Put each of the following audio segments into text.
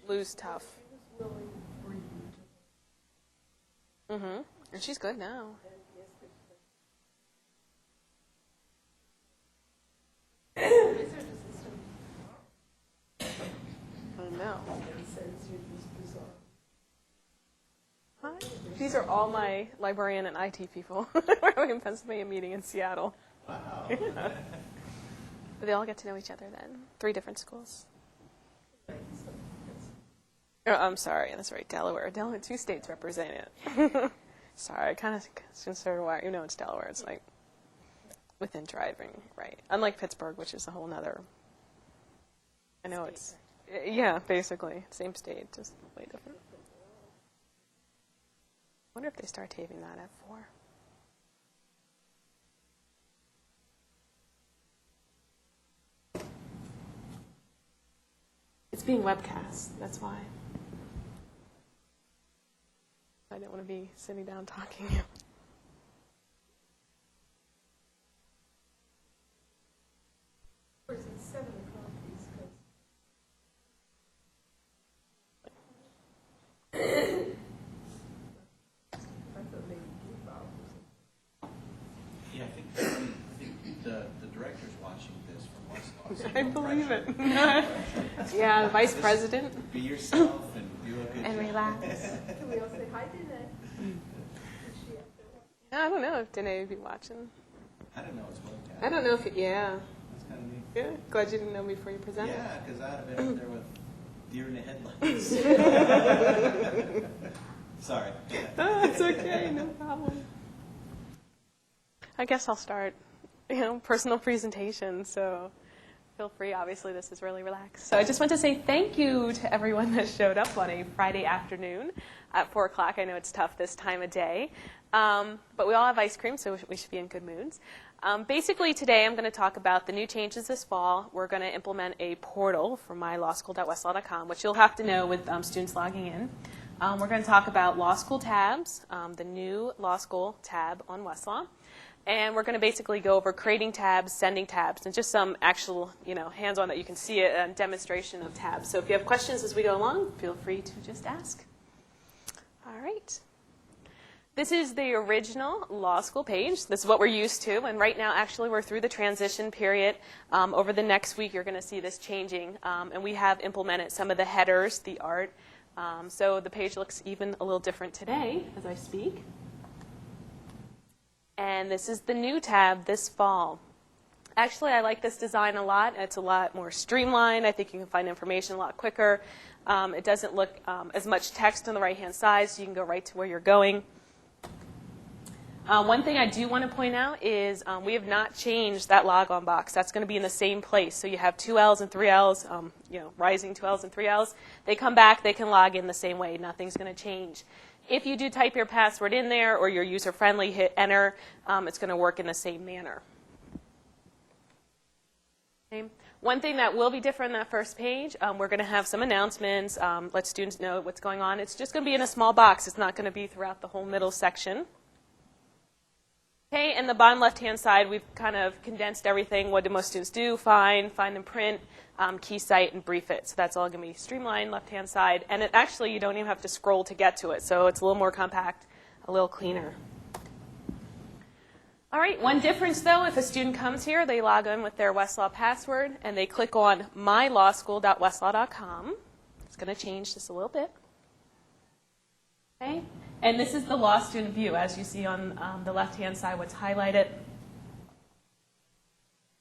Lou's tough. Mm-hmm. And she's good now. I know. Hi. These are all my librarian and IT people. We're having a Pennsylvania meeting in Seattle. Wow. But they all get to know each other then. 3 different schools. Oh, I'm sorry, that's right, Delaware. 2 states represent it. Sorry, I kind of consider why, you know, it's Delaware. It's like within driving, right? Unlike Pittsburgh, which is a whole nother. I know it's, yeah, basically same state, just way different. I wonder if they start taping that at 4. It's being webcast, that's why. I didn't want to be sitting down talking. Of course, it's 7 o'clock East Coast. I thought maybe 2 hours. Yeah, I think the director's watching this from Westlaw. So I believe it. Yeah, the vice president. Be yourself and do a good And job. relax. Can we all say hi, Danae? I don't know if Danae would be watching. I don't know what's webcast. I don't know if it, yeah. That's kind of neat. Yeah, glad you didn't know before you presented. Yeah, because I'd have been up there with deer in the headlights. Sorry. Oh, it's okay, no problem. I guess I'll start, personal presentation, so feel free. Obviously, this is really relaxed. So I just want to say thank you to everyone that showed up on a Friday afternoon at 4 o'clock. I know it's tough this time of day, but we all have ice cream, so we should be in good moods. Basically, today I'm going to talk about the new changes this fall. We're going to implement a portal for mylawschool.westlaw.com, which you'll have to know with students logging in. We're going to talk about law school tabs, the new law school tab on Westlaw. And we're going to basically go over creating tabs, sending tabs, and just some actual, hands-on that you can see a demonstration of tabs. So if you have questions as we go along, feel free to just ask. All right. This is the original law school page. This is what we're used to. And right now, actually, we're through the transition period. Over the next week, you're going to see this changing. And we have implemented some of the headers, the art. So the page looks even a little different today as I speak. And this is the new tab this fall. Actually, I like this design a lot. It's a lot more streamlined. I think you can find information a lot quicker. It doesn't look as much text on the right-hand side, so you can go right to where you're going. One thing I do want to point out is we have not changed that logon box. That's going to be in the same place. So you have 2 L's and 3 L's, rising 2 L's and 3 L's. They come back, they can log in the same way. Nothing's going to change. If you do type your password in there or you're user-friendly, hit enter, it's going to work in the same manner. Okay. One thing that will be different on that first page, we're going to have some announcements, let students know what's going on. It's just going to be in a small box. It's not going to be throughout the whole middle section. Okay, and the bottom left-hand side, we've kind of condensed everything. What do most students do? Find and print, key cite, and brief it. So that's all going to be streamlined left-hand side. And it actually, you don't even have to scroll to get to it. So it's a little more compact, a little cleaner. All right, one difference, though, if a student comes here, they log in with their Westlaw password, and they click on mylawschool.westlaw.com. It's going to change just a little bit. Okay, and this is the law student view, as you see on the left-hand side, what's highlighted.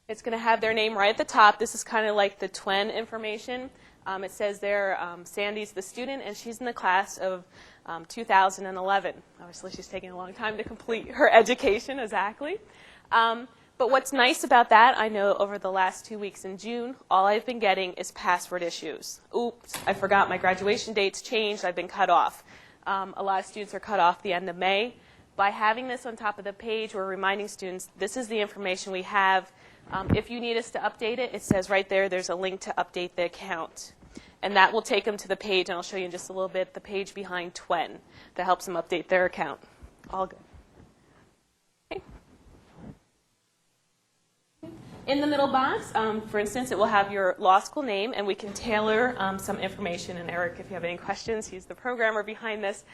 It's going to have their name right at the top. This is kind of like the TWEN information. It says there, Sandy's the student, and she's in the class of 2011. Obviously, she's taking a long time to complete her education, exactly. But what's nice about that, I know over the last 2 weeks in June, all I've been getting is password issues. Oops, I forgot my graduation date's changed. I've been cut off. A lot of students are cut off the end of May. By having this on top of the page, we're reminding students this is the information we have. If you need us to update it, it says right there, there's a link to update the account. And that will take them to the page, and I'll show you in just a little bit, the page behind TWEN that helps them update their account. All good. Okay. In the middle box, for instance, it will have your law school name, and we can tailor some information. And Eric, if you have any questions, he's the programmer behind this.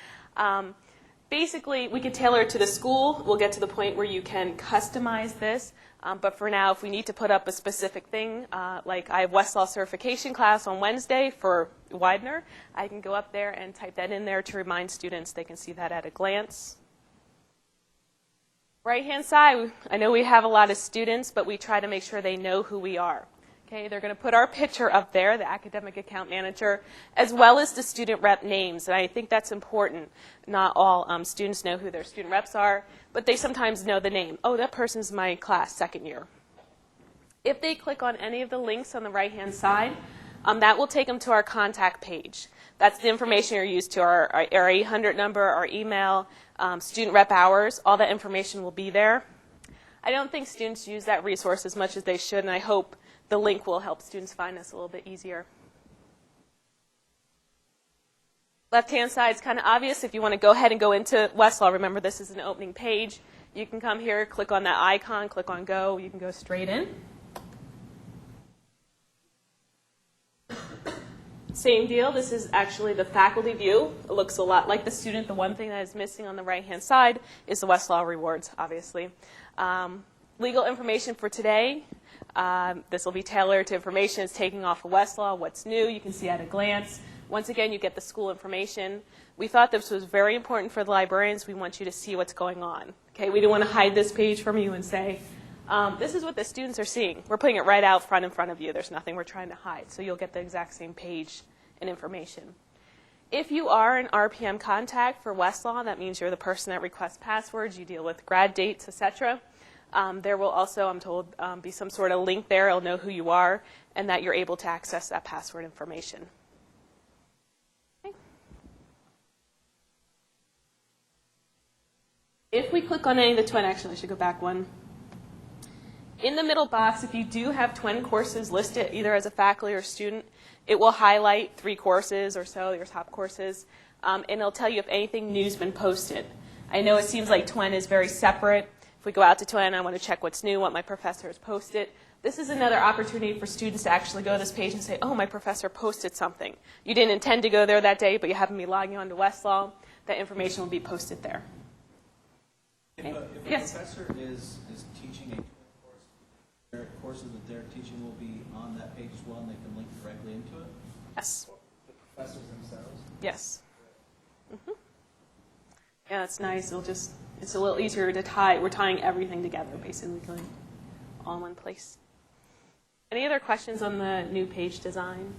Basically, we could tailor it to the school. We'll get to the point where you can customize this. But for now, if we need to put up a specific thing, like I have Westlaw certification class on Wednesday for Widener, I can go up there and type that in there to remind students. They can see that at a glance. Right-hand side, I know we have a lot of students, but we try to make sure they know who we are. Okay, they're going to put our picture up there, the academic account manager, as well as the student rep names. And I think that's important. Not all students know who their student reps are, but they sometimes know the name. Oh, that person's my class, second year. If they click on any of the links on the right-hand side, that will take them to our contact page. That's the information you're used to, our 800 number, our email, student rep hours. All that information will be there. I don't think students use that resource as much as they should, and I hope the link will help students find us a little bit easier. Left-hand side is kind of obvious. If you want to go ahead and go into Westlaw, remember this is an opening page. You can come here, click on that icon, click on Go. You can go straight in. Same deal. This is actually the faculty view. It looks a lot like the student. The one thing that is missing on the right-hand side is the Westlaw rewards, obviously. Legal information for today. This will be tailored to information it's taking off of Westlaw, what's new. You can see at a glance. Once again, you get the school information. We thought this was very important for the librarians. We want you to see what's going on. Okay, we didn't want to hide this page from you and say, this is what the students are seeing. We're putting it right out front in front of you. There's nothing we're trying to hide. So you'll get the exact same page and information. If you are an RPM contact for Westlaw, that means you're the person that requests passwords, you deal with grad dates, etc. There will also, I'm told, be some sort of link there. It'll know who you are and that you're able to access that password information. Okay. If we click on any of the TWEN, actually I should go back one. In the middle box, if you do have TWEN courses listed either as a faculty or student, it will highlight 3 courses or so, your top courses, and it'll tell you if anything new's been posted. I know it seems like TWEN is very separate. If we go out to TWEN, I want to check what's new, what my professor has posted. This is another opportunity for students to actually go to this page and say, oh, my professor posted something. You didn't intend to go there that day, but you happen to be logging on to Westlaw. That information will be posted there. If a professor is teaching a course, their courses that they're teaching will be on that page as well, and they can link directly into it? Yes. The professors themselves? Yes. Mm-hmm. Yeah, that's nice. It's a little easier to tie. We're tying everything together, basically, going all in one place. Any other questions on the new page design?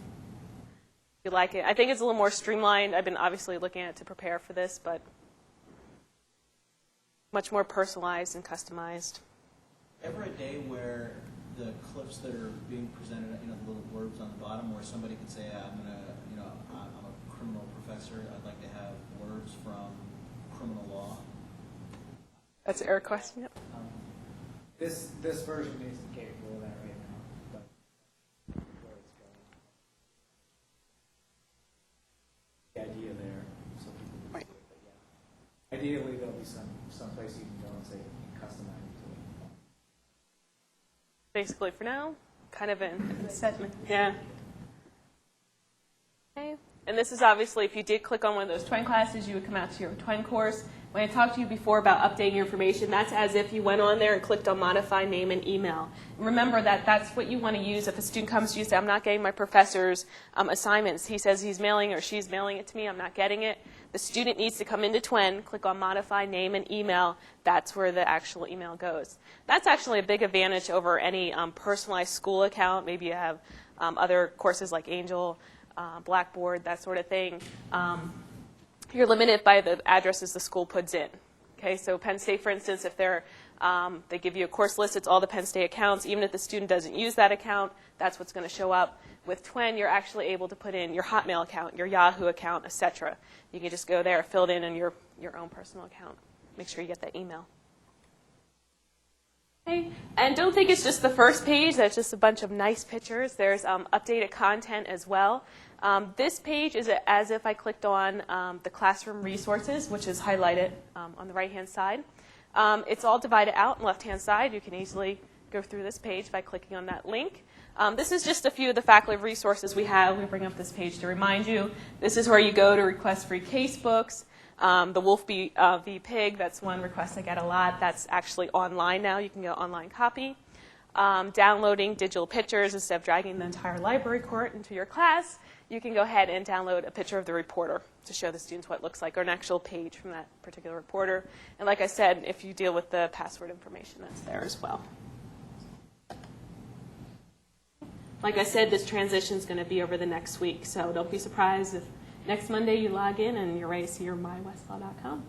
If you like it. I think it's a little more streamlined. I've been obviously looking at it to prepare for this, but much more personalized and customized. Ever a day where the clips that are being presented, the little blurbs on the bottom, where somebody could say, I'm a criminal professor, I'd like to have words from criminal law? That's an error question. Yep. This version is capable of that right now, but where it's going. The idea there, so people can Right. see it, but yeah. Ideally, there'll be some place you can go and say, customize it to it. Basically, for now, kind of an segment. Yeah. Okay. And this is obviously, if you did click on one of those TWEN classes, you would come out to your TWEN course. When I talked to you before about updating your information, that's as if you went on there and clicked on modify name and email. And remember that that's what you want to use if a student comes to you and says, I'm not getting my professor's assignments. He says he's mailing or she's mailing it to me. I'm not getting it. The student needs to come into TWEN, click on modify name and email. That's where the actual email goes. That's actually a big advantage over any personalized school account. Maybe you have other courses like Angel, Blackboard, that sort of thing. You're limited by the addresses the school puts in. Okay, so Penn State, for instance, if they give you a course list, it's all the Penn State accounts. Even if the student doesn't use that account, that's what's going to show up. With TWEN, you're actually able to put in your Hotmail account, your Yahoo account, etc. You can just go there, fill it in your own personal account. Make sure you get that email. Okay, and don't think it's just the first page. That's just a bunch of nice pictures. There's updated content as well. This page is as if I clicked on the classroom resources, which is highlighted on the right-hand side. It's all divided out on the left-hand side. You can easily go through this page by clicking on that link. This is just a few of the faculty resources we have. We bring up this page to remind you. This is where you go to request free casebooks. The Wolf v. Pig, that's one request I get a lot. That's actually online now. You can get an online copy. Downloading digital pictures instead of dragging the entire library court into your class. You can go ahead and download a picture of the reporter to show the students what it looks like, or an actual page from that particular reporter. And like I said, if you deal with the password information, that's there as well. Like I said, this transition is going to be over the next week, so don't be surprised if next Monday you log in and you're ready to see your mywestlaw.com.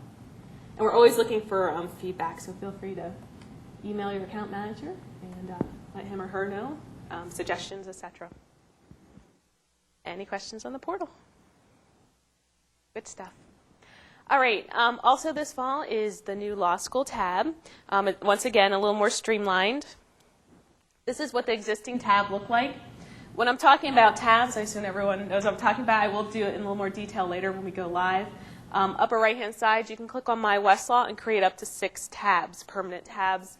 And we're always looking for feedback, so feel free to email your account manager and let him or her know, suggestions, etc. Any questions on the portal? Good stuff. All right. Also this fall is the new law school tab. Once again, a little more streamlined. This is what the existing tab looked like. When I'm talking about tabs, I assume everyone knows what I'm talking about. I will do it in a little more detail later when we go live. Upper right-hand side, you can click on My Westlaw and create up to 6 tabs, permanent tabs.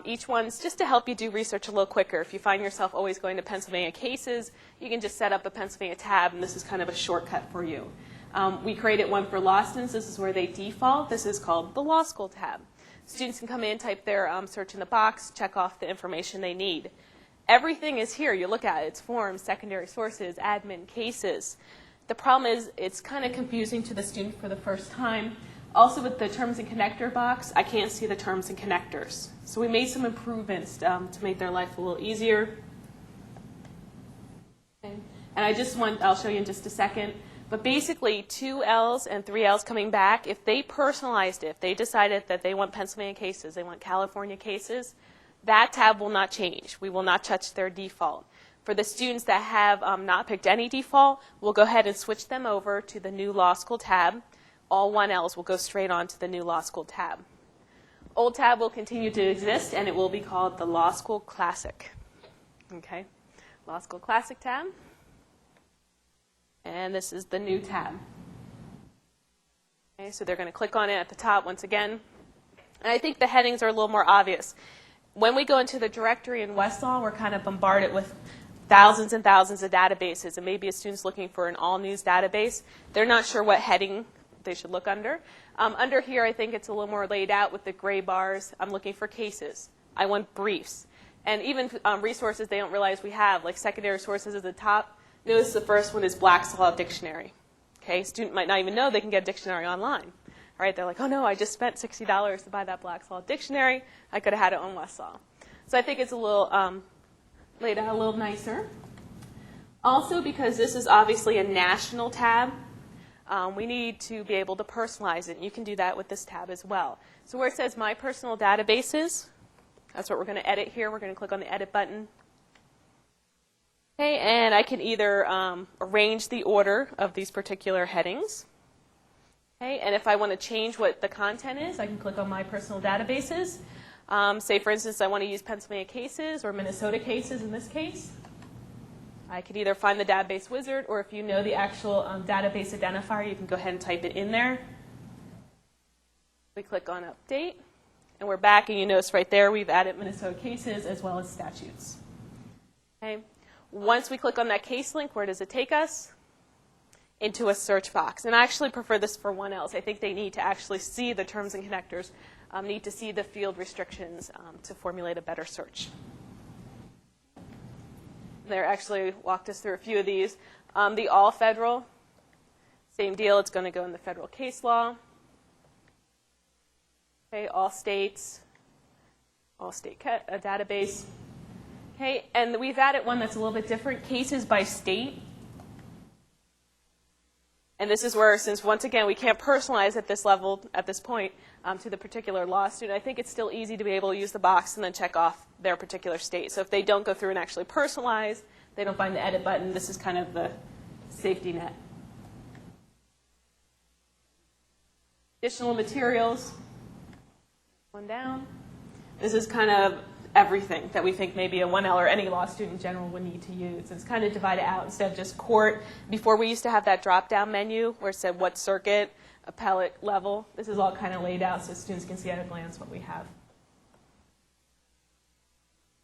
Each one's just to help you do research a little quicker. If you find yourself always going to Pennsylvania cases, you can just set up a Pennsylvania tab, and this is kind of a shortcut for you. We created one for law students. This is where they default. This is called the Law School tab. Students can come in, type their search in the box, check off the information they need. Everything is here. You look at it. It's forms, secondary sources, admin, cases. The problem is it's kind of confusing to the student for the first time. Also with the terms and connector box, I can't see the terms and connectors. So we made some improvements to make their life a little easier. Okay. And I'll show you in just a second. But basically, 2 L's and 3 L's coming back, if they personalized it, if they decided that they want Pennsylvania cases, they want California cases, that tab will not change. We will not touch their default. For the students that have not picked any default, we'll go ahead and switch them over to the new Law School tab. All 1 L's will go straight on to the new Law School tab. Old tab will continue to exist, and it will be called the Law School Classic. Okay, Law School Classic tab. And this is the new tab. Okay, so they're going to click on it at the top once again. And I think the headings are a little more obvious. When we go into the directory in Westlaw, we're kind of bombarded with thousands and thousands of databases. And maybe a student's looking for an all-news database. They're not sure what heading they should look under. Under here, I think it's a little more laid out with the gray bars. I'm looking for cases. I want briefs. And even resources they don't realize we have, like secondary sources at the top. Notice the first one is Black's Law Dictionary. Okay, a student might not even know they can get a dictionary online. All right, they're like, oh no, I just spent $60 to buy that Black's Law Dictionary. I could have had it on Westlaw. So I think it's a little laid out a little nicer. Also, because this is obviously a national tab, we need to be able to personalize it. And you can do that with this tab as well. So where it says My Personal Databases, that's what we're going to edit here. We're going to click on the Edit button. Okay, and I can either arrange the order of these particular headings. Okay, and if I want to change what the content is, I can click on My Personal Databases. Say, for instance, I want to use Pennsylvania cases or Minnesota cases in this case. I could either find the database wizard, or if you know the actual database identifier, you can go ahead and type it in there. We click on Update, and we're back, and you notice right there we've added Minnesota cases as well as statutes. Okay. Once we click on that case link, where does it take us? Into a search box. And I actually prefer this for 1 L's. I think they need to actually see the terms and connectors, need to see the field restrictions to formulate a better search. They actually walked us through a few of these. The all federal, same deal. It's going to go in the federal case law. Okay, all states, all state database. Okay, and we've added one that's a little bit different, cases by state. And this is where, since once again we can't personalize at this level, at this point, to the particular law student, I think it's still easy to be able to use the box and then check off their particular state. So if they don't go through and actually personalize, they don't find the edit button, this is kind of the safety net. Additional materials, one down. This is kind of everything that we think maybe a 1L or any law student in general would need to use. It's kind of divided out instead of just court. Before we used to have that drop-down menu where it said what circuit, appellate level. This is all kind of laid out so students can see at a glance what we have.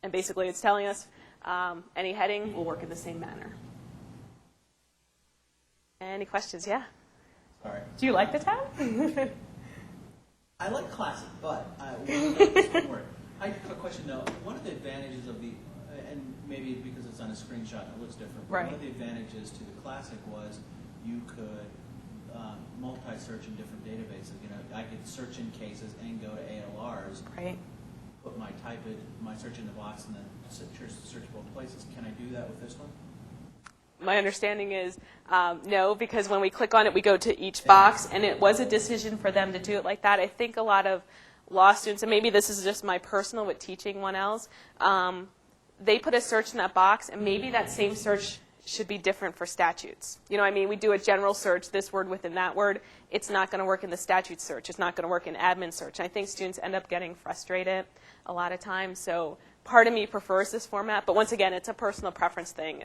And basically it's telling us any heading will work in the same manner. Any questions? Yeah? Sorry. Do you like the tab? I like classic, but this won't work. I have a question though. One of the advantages of the, and maybe because it's on a screenshot and it looks different, but Right. one of the advantages to the classic was you could multi-search in different databases. You know, I could search in cases and go to ALRs, Right. put my search in the box, and then search both places. Can I do that with this one? My understanding is no, because when we click on it, we go to each box, and it was a decision for them to do it like that. I think a lot of law students, and maybe this is just my personal with teaching 1Ls, they put a search in that box, and maybe that same search should be different for statutes. You know what I mean? We do a general search, this word within that word. It's not going to work in the statute search. It's not going to work in admin search. And I think students end up getting frustrated a lot of times. So part of me prefers this format. But once again, it's a personal preference thing.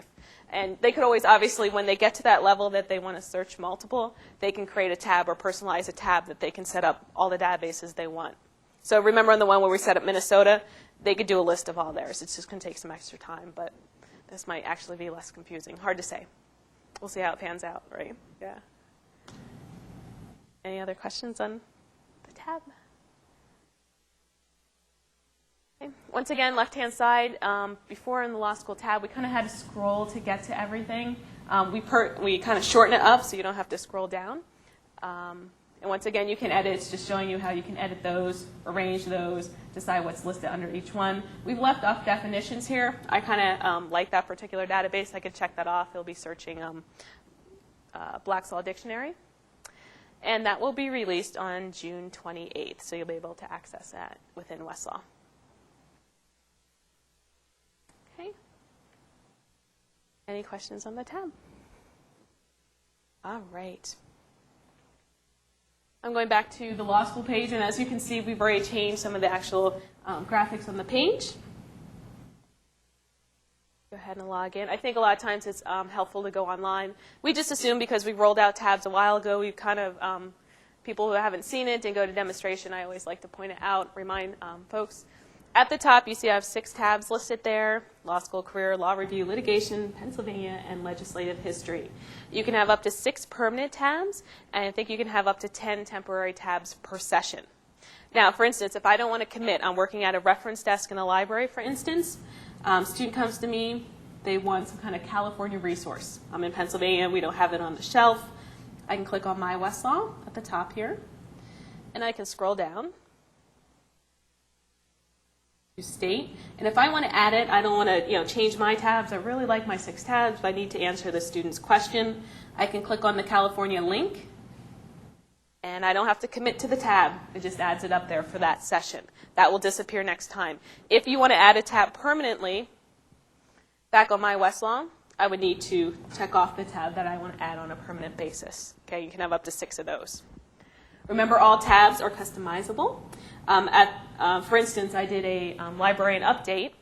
And they could always, obviously, when they get to that level that they want to search multiple, they can create a tab or personalize a tab that they can set up all the databases they want. So remember on the one where we set up Minnesota, they could do a list of all theirs. It's just going to take some extra time. But this might actually be less confusing. Hard to say. We'll see how it pans out, right? Yeah. Any other questions on the tab? Okay. Once again, left-hand side, before in the law school tab, we kind of had to scroll to get to everything. We kind of shorten it up so you don't have to scroll down. And once again, you can edit. It's just showing you how you can edit those, arrange those, decide what's listed under each one. We've left off definitions here. I kind of like that particular database. I could check that off. It'll be searching Black's Law Dictionary. And that will be released on June 28th, so you'll be able to access that within Westlaw. Okay. Any questions on the tab? All right. I'm going back to the law school page, and as you can see, we've already changed some of the actual graphics on the page. Go ahead and log in. I think a lot of times it's helpful to go online. We just assume because we rolled out tabs a while ago, we've kind of, people who haven't seen it didn't go to demonstration, I always like to point it out, remind folks. At the top, you see I have 6 tabs listed there: law school, career, law review, litigation, Pennsylvania, and legislative history. You can have up to 6 permanent tabs, and I think you can have up to 10 temporary tabs per session. Now, for instance, if I don't want to commit, I'm working at a reference desk in a library, for instance. Student comes to me, they want some kind of California resource. I'm in Pennsylvania, we don't have it on the shelf. I can click on My Westlaw at the top here, and I can scroll down to state. And if I want to add it, I don't want to change my tabs. I really like my 6 tabs, but I need to answer the student's question. I can click on the California link, and I don't have to commit to the tab. It just adds it up there for that session. That will disappear next time. If you want to add a tab permanently, back on My Westlaw, I would need to check off the tab that I want to add on a permanent basis. Okay, you can have up to 6 of those. Remember, all tabs are customizable. For instance, I did a librarian update,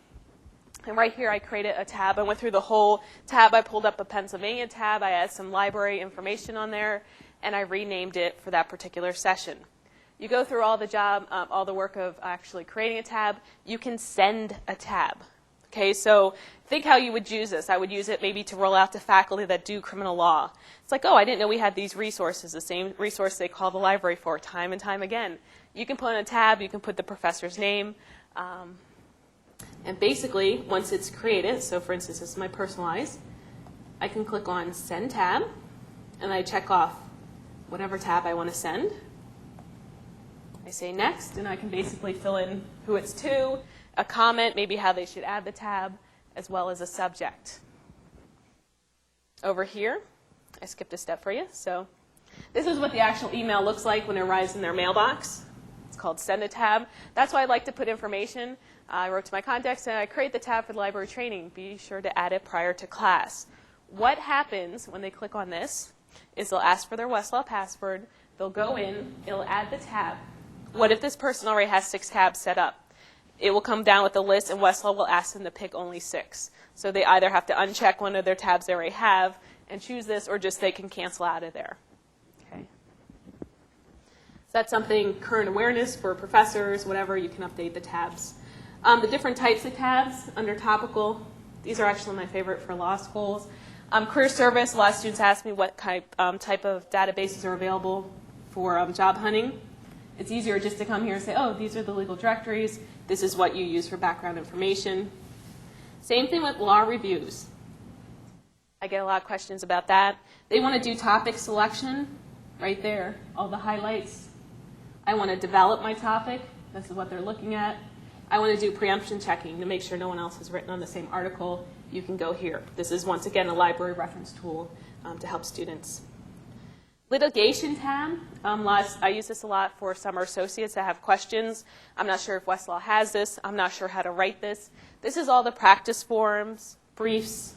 and right here I created a tab. I went through the whole tab. I pulled up a Pennsylvania tab. I added some library information on there, and I renamed it for that particular session. You go through all the work of actually creating a tab. You can send a tab. Okay, so think how you would use this. I would use it maybe to roll out to faculty that do criminal law. It's like, oh, I didn't know we had these resources, the same resource they call the library for time and time again. You can put in a tab, you can put the professor's name, and basically, once it's created, so for instance, this is my personalize, I can click on Send Tab, and I check off whatever tab I want to send. I say Next, and I can basically fill in who it's to, a comment, maybe how they should add the tab, as well as a subject. Over here, I skipped a step for you. So this is what the actual email looks like when it arrives in their mailbox. It's called Send a Tab. That's why I like to put information. I wrote to my contacts, and I create the tab for the library training. Be sure to add it prior to class. What happens when they click on this is they'll ask for their Westlaw password. They'll go in. It'll add the tab. What if this person already has 6 tabs set up? It will come down with a list, and Westlaw will ask them to pick only 6. So they either have to uncheck one of their tabs they already have and choose this, or just they can cancel out of there. Okay. So that's something, current awareness for professors, whatever, you can update the tabs. The different types of tabs under topical, these are actually my favorite for law schools. Career service, a lot of students ask me what type of databases are available for job hunting. It's easier just to come here and say, oh, these are the legal directories. This is what you use for background information. Same thing with law reviews. I get a lot of questions about that. They want to do topic selection right there, all the highlights. I want to develop my topic. This is what they're looking at. I want to do preemption checking to make sure no one else has written on the same article. You can go here. This is, once again, a library reference tool to help students. Litigation tab. I use this a lot for summer associates that have questions. I'm not sure if Westlaw has this. I'm not sure how to write this. This is all the practice forms, briefs,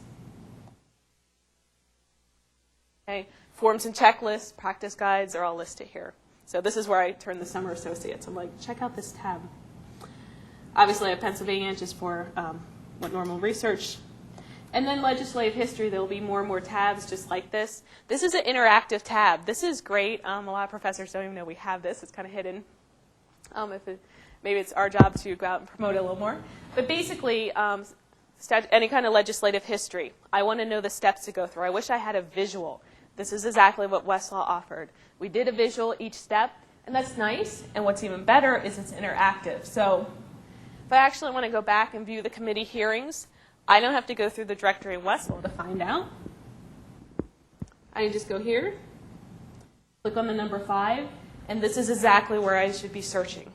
okay. Forms and checklists, practice guides are all listed here. So this is where I turn the summer associates. I'm like, check out this tab. Obviously, I have Pennsylvania just for what normal research. And then legislative history, there will be more and more tabs just like this. This is an interactive tab. This is great. A lot of professors don't even know we have this. It's kind of hidden. Maybe it's our job to go out and promote it a little more. But basically, any kind of legislative history. I want to know the steps to go through. I wish I had a visual. This is exactly what Westlaw offered. We did a visual each step, and that's nice. And what's even better is it's interactive. So if I actually want to go back and view the committee hearings, I don't have to go through the directory in Westlaw to find out. I can just go here, click on the number 5, and this is exactly where I should be searching,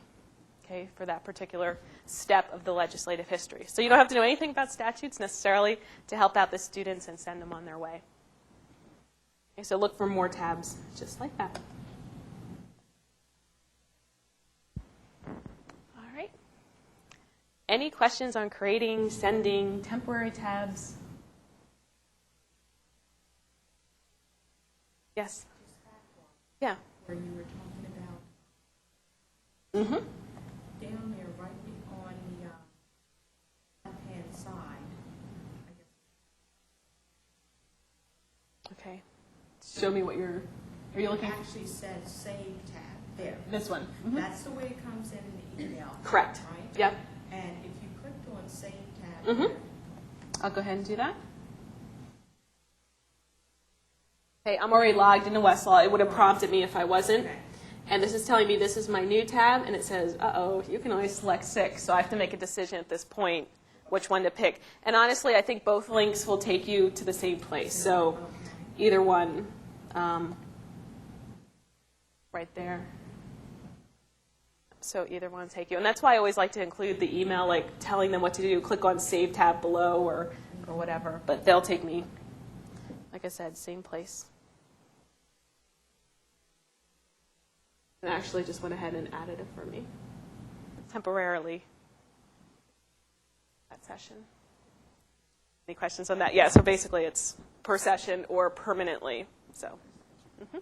okay, for that particular step of the legislative history. So you don't have to know anything about statutes necessarily to help out the students and send them on their way. Okay, so look for more tabs just like that. All right. Any questions on creating, sending, temporary tabs? Yes? Yeah. Where you were talking about Mm-hmm. down there right on the left-hand side, I guess. Okay. Show me what are you looking It for? actually says Save tab there. This one. Mm-hmm. That's the way it comes in the email. Correct. Right? Yep. And if you clicked on Save tab Mm-hmm. there, I'll go ahead and do that. Okay, I'm already logged into Westlaw. It would have prompted me if I wasn't. okay. And this is telling me this is my new tab, and it says, uh-oh, you can only select 6. So I have to make a decision at this point which one to pick. And honestly, I think both links will take you to the same place. So either one, right there. So either one will take you. And that's why I always like to include the email, like telling them what to do. Click on Save tab below or whatever. But they'll take me, like I said, same place. And actually just went ahead and added it for me temporarily that session. Any questions on that? Yeah, so basically it's per session or permanently. So, and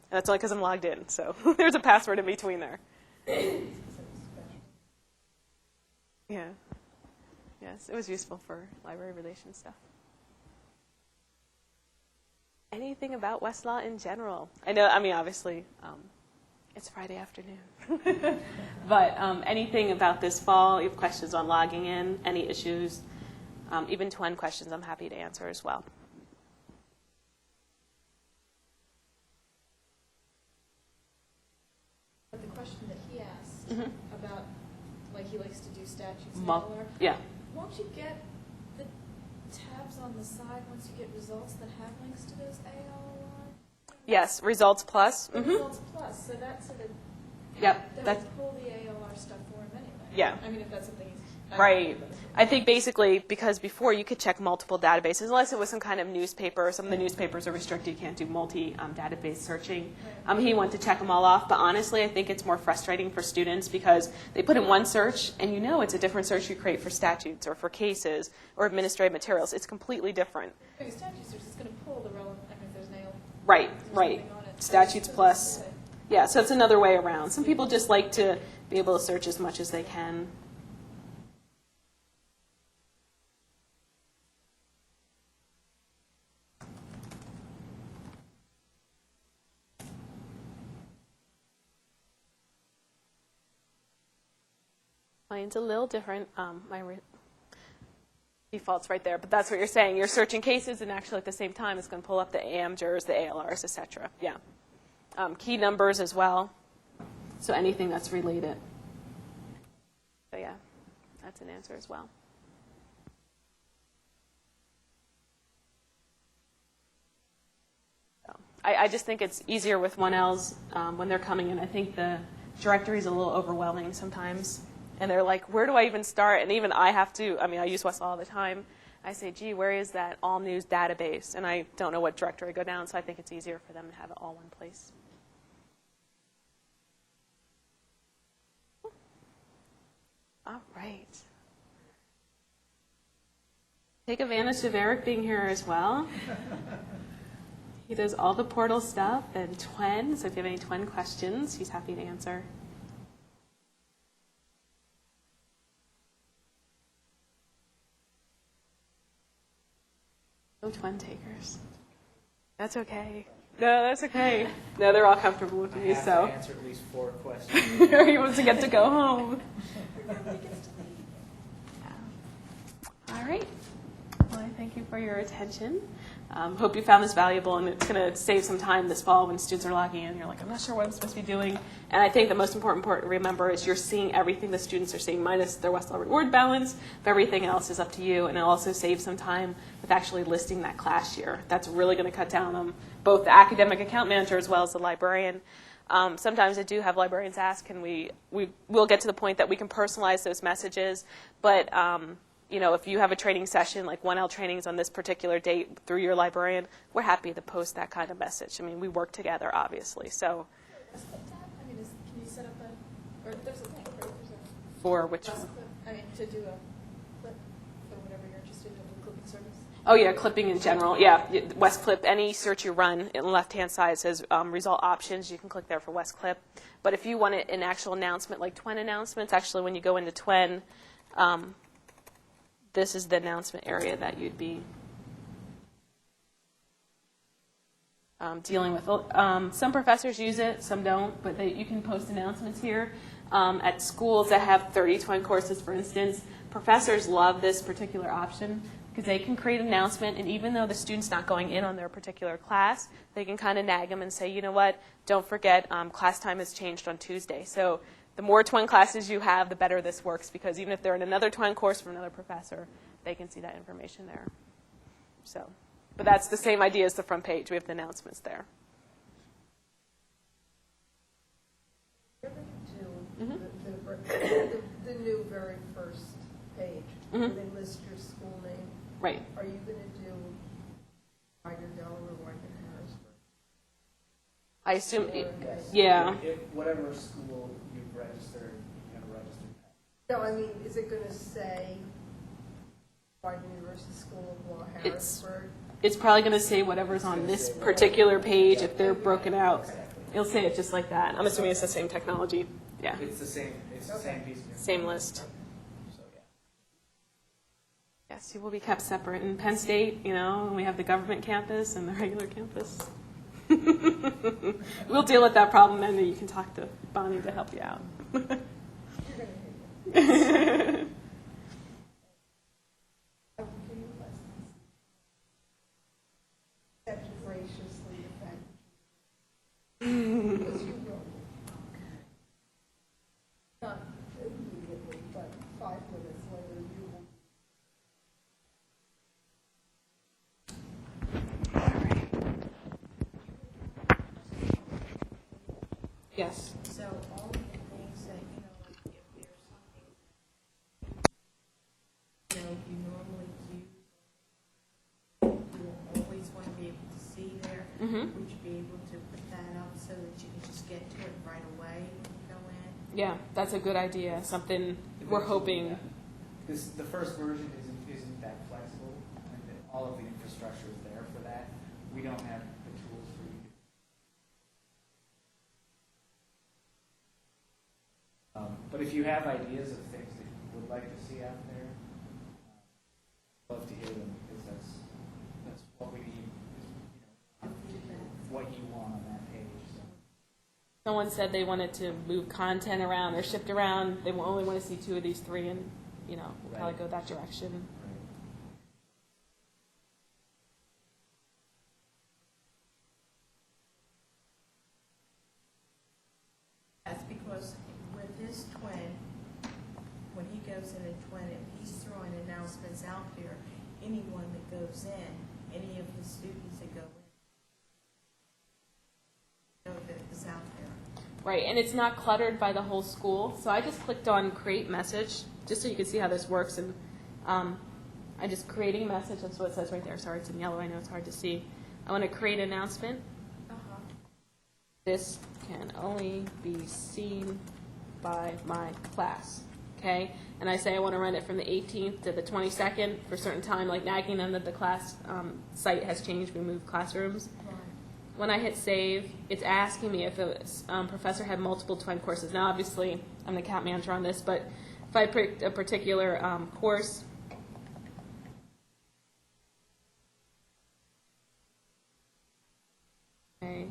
that's only because I'm logged in. So there's a password in between there. Yeah. Yes, it was useful for library relations stuff. Anything about Westlaw in general? I know, obviously, it's Friday afternoon. But anything about this fall, you have questions on logging in, any issues, even TWEN questions I'm happy to answer as well. But the question that he asked about, like he likes to do statutes and Mul- all that, yeah. won't you get the tabs on the side once you get results that have links to those ALI? Yes, results plus. The results plus, so that sort of, Yep. that That's would pull the ALR stuff for him anyway. Yeah. I mean, if that's something he's... right. I think basically because before you could check multiple databases, unless it was some kind of newspaper. Some of the newspapers are restricted. You can't do multi-database searching. He wanted to check them all off. But honestly, I think it's more frustrating for students because they put in one search, and you know it's a different search you create for statutes or for cases or administrative materials. It's completely different. Because statute search is going to pull the relevant, I mean, if there's an AL... Right, there's right. something on it. Statutes So plus. it's good. Yeah, so it's another way around. Some people just like to be able to search as much as they can. Mine's a little different. Default's right there, but that's what you're saying. You're searching cases, and actually at the same time, it's going to pull up the AMJURs, the ALRs, etc. Yeah. Key numbers as well. So anything that's related. So yeah, that's an answer as well. So, I just think it's easier with 1Ls when they're coming in. I think the directory is a little overwhelming sometimes. And they're like, where do I even start? And even I have to, I mean, I use Westlaw all the time. I say, gee, where is that all news database? And I don't know what directory I go down, so I think it's easier for them to have it all one place. All right. Take advantage of Eric being here as well. He does all the portal stuff and TWEN, so if you have any TWEN questions, he's happy to answer. No TWEN takers. That's okay. No, that's okay. No, they're all comfortable with me, I have so. to answer at least 4 questions. He wants to get to go home. All right. Well, I thank you for your attention. Hope you found this valuable, and it's going to save some time this fall when students are logging in. You're like, I'm not sure what I'm supposed to be doing. And I think the most important part to remember is you're seeing everything the students are seeing minus their Westlaw reward balance. But everything else is up to you, and it'll also save some time with actually listing that class year. That's really going to cut down on both the academic account manager as well as the librarian. Sometimes I do have librarians ask, and we will get to the point that we can personalize those messages. But you know, if you have a training session, like 1L trainings on this particular date through your librarian, we're happy to post that kind of message. I mean, we work together, obviously. So, What's the tab? I mean, can you set up a, or there's a link, right? There's a for which? clip, I mean, to do a clip for whatever you're interested in, a clipping service. Oh yeah, clipping in general. Yeah, WestClip. Any search you run, in the left-hand side says result options. You can click there for WestClip. But if you want an actual announcement, like TWEN announcements, actually when you go into TWEN. This is the announcement area that you'd be dealing with. Some professors use it, some don't, but you can post announcements here. At schools that have 30 TWEN courses, for instance, professors love this particular option because they can create an announcement, and even though the student's not going in on their particular class, they can kind of nag them and say, you know what, don't forget class time has changed on Tuesday. So the more TWEN classes you have, the better this works, because even if they're in another TWEN course from another professor, they can see that information there. So, but that's the same idea as the front page. We have the announcements there. You're going to do the new very first page, where they list your school name. Right. Are you going to do Wigan, Delaware, Wigan, Harrisburg? I assume, Or- yeah. Whatever school you've registered, you have a registered tab. No, I mean, is it going to say Wigan University School of Law, Harrisburg? It's probably going to say whatever's on this particular page if they're broken out. It'll say it just like that. I'm assuming it's the same technology. Yeah. It's the same piece of information. Same list. So, yeah. Yes, you will be kept separate. In Penn State, you know, we have the government campus and the regular campus. We'll deal with that problem, and then you can talk to Bonnie to help you out. You're going to hate it. I will give you lessons. Accept graciously the fact that because you will. Not immediately, but 5 minutes later you will. Yes. So all of the things that, you know, like if there's something, you know, you normally use, you will always want to be able to see there. Would you be able to put that up so that you can just get to it right away when you go in? Yeah, that's a good idea. Something we're hoping. The first version isn't that flexible. And all of the infrastructure is there for that. We don't have the tools for you. But if you have ideas of things that you would like to see out there, I'd love to hear them, because that's what we need. Is, you know, what you want on that page. So. someone said they wanted to move content around or shift around, they will only want to see 2 of these 3, and we'll probably go that direction. That's because with his twin, when he goes in a twin, if he's throwing announcements out there, anyone that goes in, any of his students that go in, know that it's out there. Right, and it's not cluttered by the whole school. So I just clicked on create message, just so you can see how this works. And I just creating message, that's what it says right there. Sorry, it's in yellow, I know it's hard to see. I want to create an announcement. This can only be seen by my class, okay? And I say I want to run it from the 18th to the 22nd for a certain time, like nagging them that the class site has changed, we moved classrooms. When I hit save, it's asking me if a professor had multiple TWEN courses. Now, obviously, I'm the account manager on this, but if I picked a particular course, okay,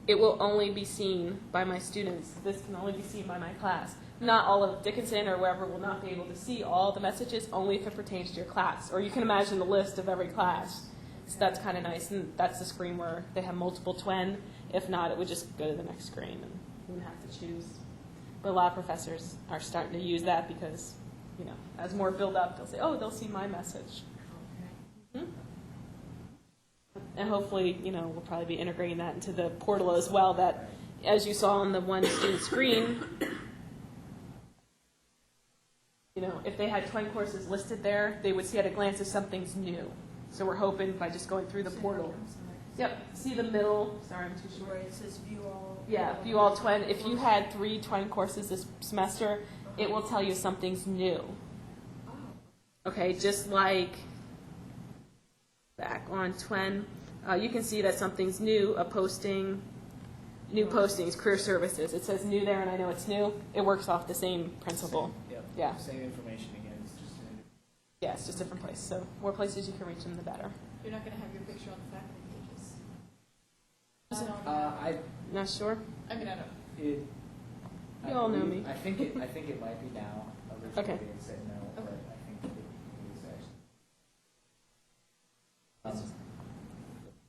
it will only be seen by my students. This can only be seen by my class. Not all of Dickinson or wherever will not be able to see all the messages, only if it pertains to your class. Or you can imagine the list of every class. So that's kind of nice, and that's the screen where they have multiple TWEN. If not, it would just go to the next screen, and you wouldn't have to choose. But a lot of professors are starting to use that because, as more build up, they'll say, oh, they'll see my message. Mm-hmm. And hopefully, we'll probably be integrating that into the portal as well, that as you saw on the one student screen, if they had TWEN courses listed there, they would see at a glance if something's new. So we're hoping by just going through the portal. Yep, see the middle, sorry, I'm too short. Where it says view all. Yeah, view all TWEN. If you had 3 TWEN courses this semester, it will tell you something's new. Okay, just like back on TWEN, you can see that something's new, a posting, new postings, career services. It says new there, and I know it's new. It works off the same principle. Yeah. Same information again, it's just in a Yeah, it's just a different place. So more places you can reach them, the better. You're not going to have your picture on the faculty pages. Not sure? I mean, I don't. You all know me. I think it might be now. Originally Okay. it said no, but Okay. I think it is actually.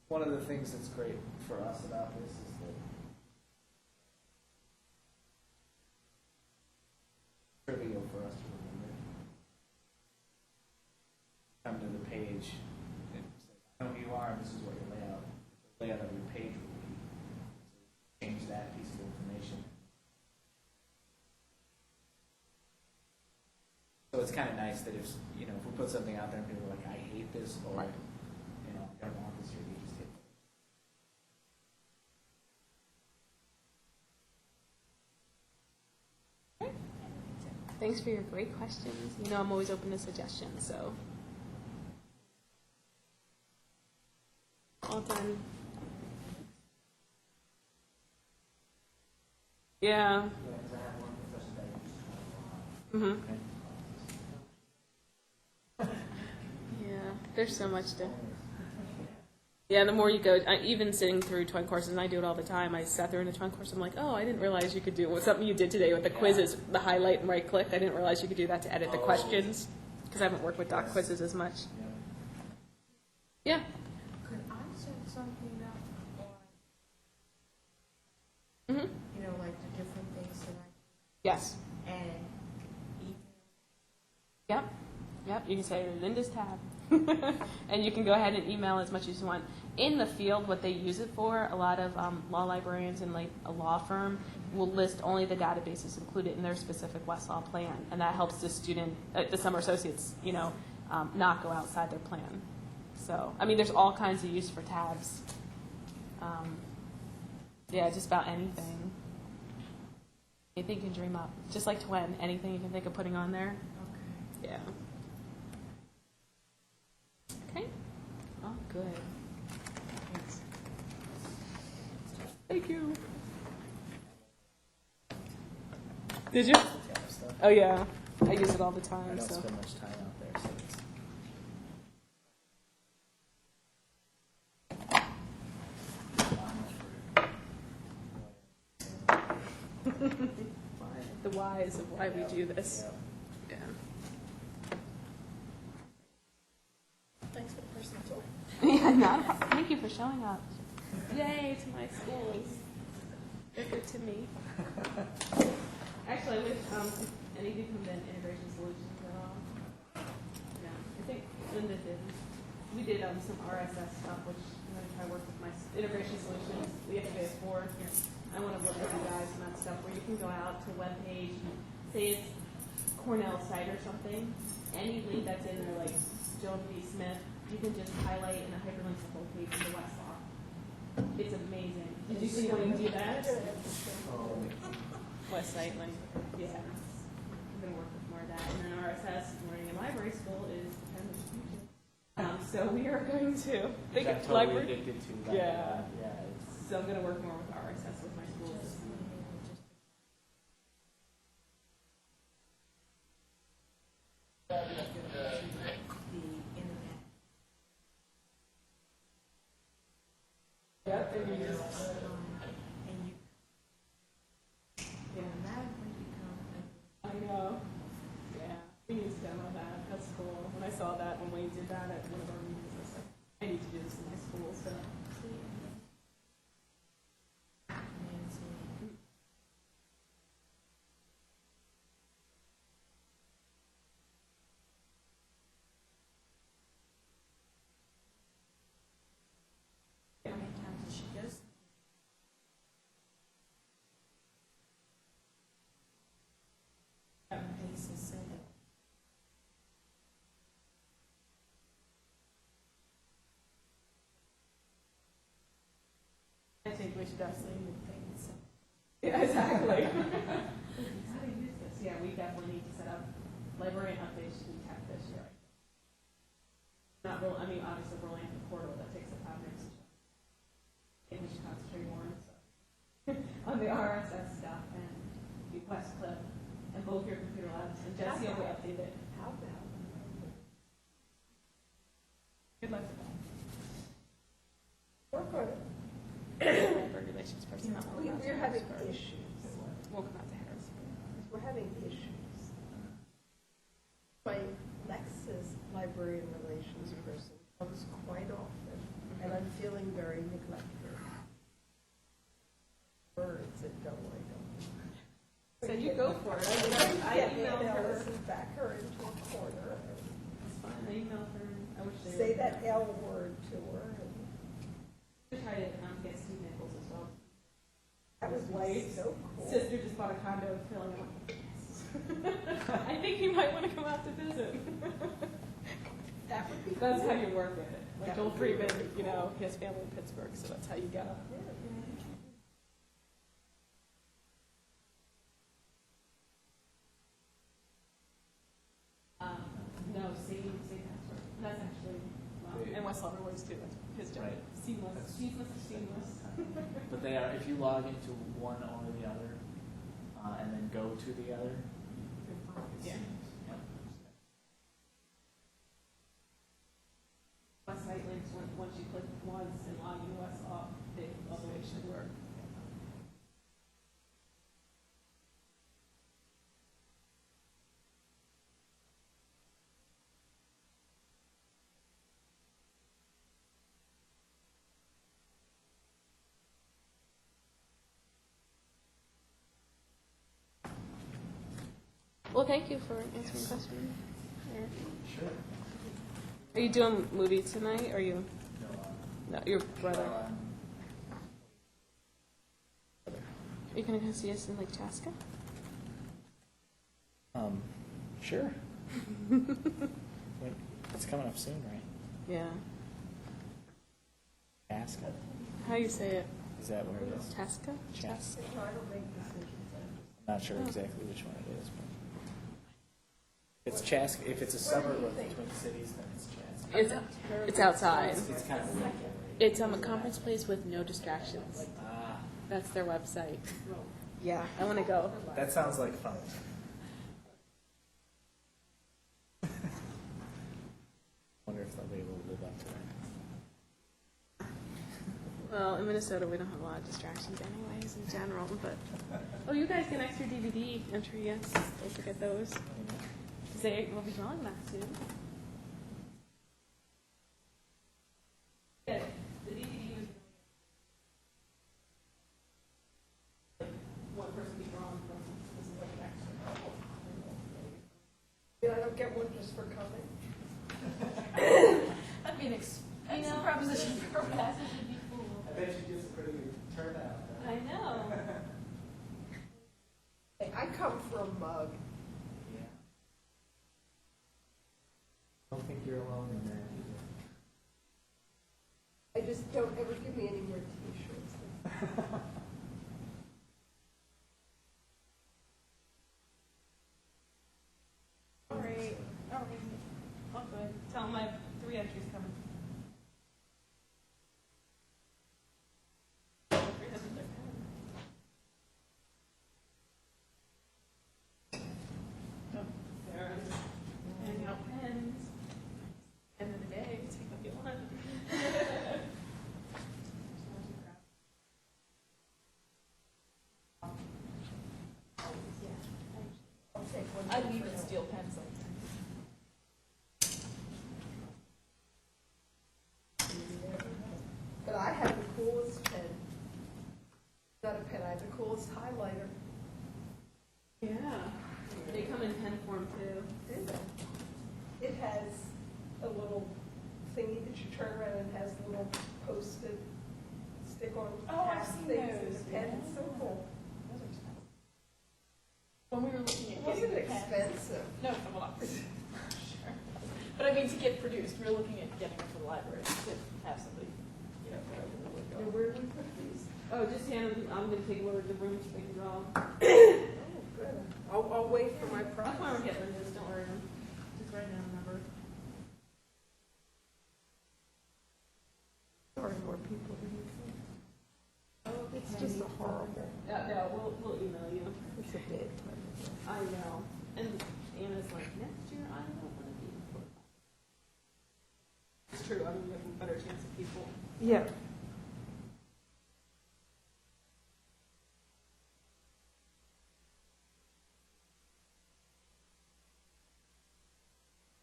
One of the things that's great for us about this is that trivial for us to remember. Come to the page and say, I know who you are, and this is what your layout of your page will be. So change that piece of information. So it's kind of nice that if we put something out there and people are like, I hate this, or I don't want this here, you just hit. Thanks for your great questions. I'm always open to suggestions, so. All done. Yeah. Because I have one professor that Mm-hmm. Yeah, there's so much to. Yeah, the more you go, even sitting through TWEN courses, and I do it all the time. I sat through in a TWEN course. I'm like, oh, I didn't realize you could do something you did today with the quizzes, the highlight and right click. I didn't realize you could do that to edit the questions because I haven't worked with doc quizzes as much. Yeah. Could I set something up Mm-hmm. on, like the different things that Yes. and email? Yep. You can say Linda's tab. And you can go ahead and email as much as you want. In the field, what they use it for, a lot of law librarians and like a law firm will list only the databases included in their specific Westlaw plan, and that helps the student, the summer associates, not go outside their plan. So, there's all kinds of use for tabs. Just about anything. Anything you can dream up. Just like TWEN, anything you can think of putting on there. Okay. Yeah. Okay. Oh, good. Thanks. Thank you. Did you? Oh, yeah. I use it all the I time. don't So. spend much time out there, so it's. The whys of why we do this. Yeah. Thanks for the personal tour. Yeah, not a problem. Thank you for showing up. Yay to my schools. They're good to me. Actually, with any of you come in integration solutions at all? Yeah, I think Linda did. We did some RSS stuff, which I work with my integration solutions. We have to pay for. I want to work with you guys on that stuff where you can go out to a web page and say it's Cornell site or something. Any link that's in there, like Joan B. Smith, you can just highlight and hyperlink the whole page to Westlaw. It's amazing. Did you see when you do that? Website link. Yeah. I'm going to work with more of that. And then RSS, learning in library school, is kind of future. So we are going to think I'm of totally library. addicted to that. Yeah. Yeah. So I'm going to work more with RSS with my schools. The internet. Yep, and you just, And you yeah. automatically become I know. Yeah. We need to demo that. That's cool. When I saw that, when Wayne did that at one of our meetings, I was like, I need to do this in my school. So how many times did she go? Basis so that I think we should definitely move things. so Yeah, exactly. How to use this? Yeah, we definitely need to set up librarian updates to be tech this year. Not roll. I mean, obviously rolling out the portal that takes up 5 minutes. I think we should concentrate more on stuff on the RSS stuff and the Quest clip and both your computer labs and Jesse will update it. How about? Good luck with that. Work on it. Labor relations person. We're having issues. We'll come out to Harrisburg. We're having issues. My Lexus librarian relations person comes quite often, and I'm feeling very neglected. Words that don't like them. So you go for it. I emailed her. Back her into a corner It's fine. I emailed her. I wish they and say would. that L word to her. And I tried to get Steve Nichols as well. that was White. so cool. Sister just bought a condo in Philly. I'm like, yes. I think you might want to come out to visit. That would be That's cool. how you work it. Like That Joel would be Friedman, really you cool. know, he has family in Pittsburgh, so that's how you go. No, same password. That's actually, and Westlaw Rewards too. That's his job. Right. Seamless. Seamless. But they are, if you log into one or the other, and then go to the other, it's Yeah. seamless. Yep. Website links, once you click once and log in Westlaw, they also should work. Well, thank you for answering questions. Sure. Are you doing movie tonight? Or are you? No, your brother. Are you gonna go see us in Lake Chaska? Sure. Wait, it's coming up soon, right? Yeah. Chaska. How you say it? Is that where it is? Chaska? Chaska. I don't make decisions. I'm not sure exactly which one it is, but it's Chaska. If it's a suburb of the Twin Cities, then it's Chaska. It's outside. It's kind of weird. It's a conference place with no distractions. Ah, That's their website. Yeah, I want to go. that sounds like fun. Wonder if they'll be able to live up to that. Well, in Minnesota, we don't have a lot of distractions anyways in general, but... Oh, you guys get an extra DVD entry, yes. Don't forget those. They will be drawing that soon. Yeah, the DVD was... one person be drawn from this is like an extra. Yeah, I don't get one just for coming. That'd be an expensive proposition for a passage would be full. I bet you get some pretty good turnout. I know. Hey, I come for a mug. Yeah. I don't think you're alone in that either. I just don't ever give me any more T-shirts. All right. Oh, good. Tell them I have 3 entries coming. Handing out pens. End of the day, take what you want. I'll take one. I'd leave and steal pens sometimes. But I have the coolest pen. Not a pen, I have the coolest highlighter. Yeah. They come in pen form too. It has a little thingy that you turn around and has little post-it stick-on Oh, I've tab seen things in those. the pen. It's so cool. Those are expensive. When we were looking It at wasn't getting the pens. expensive. No, well, not sure. But I mean, to get produced, we were looking at getting them for the library to have somebody, you know, go over the wood. And where do we put these? Oh, just hand them. I'm going to take them over to the room so they can draw. Oh, good. I'll wait for my That's prize. why we're getting this. Don't worry. Just write down the number. Sorry, more people than you think. Oh, It's just a horrible. No, we'll email you. It's a bad time. I know. And Anna's like, next year I don't want to be in 4 o'clock. It's true. I mean, you have a better chance of people. Yeah.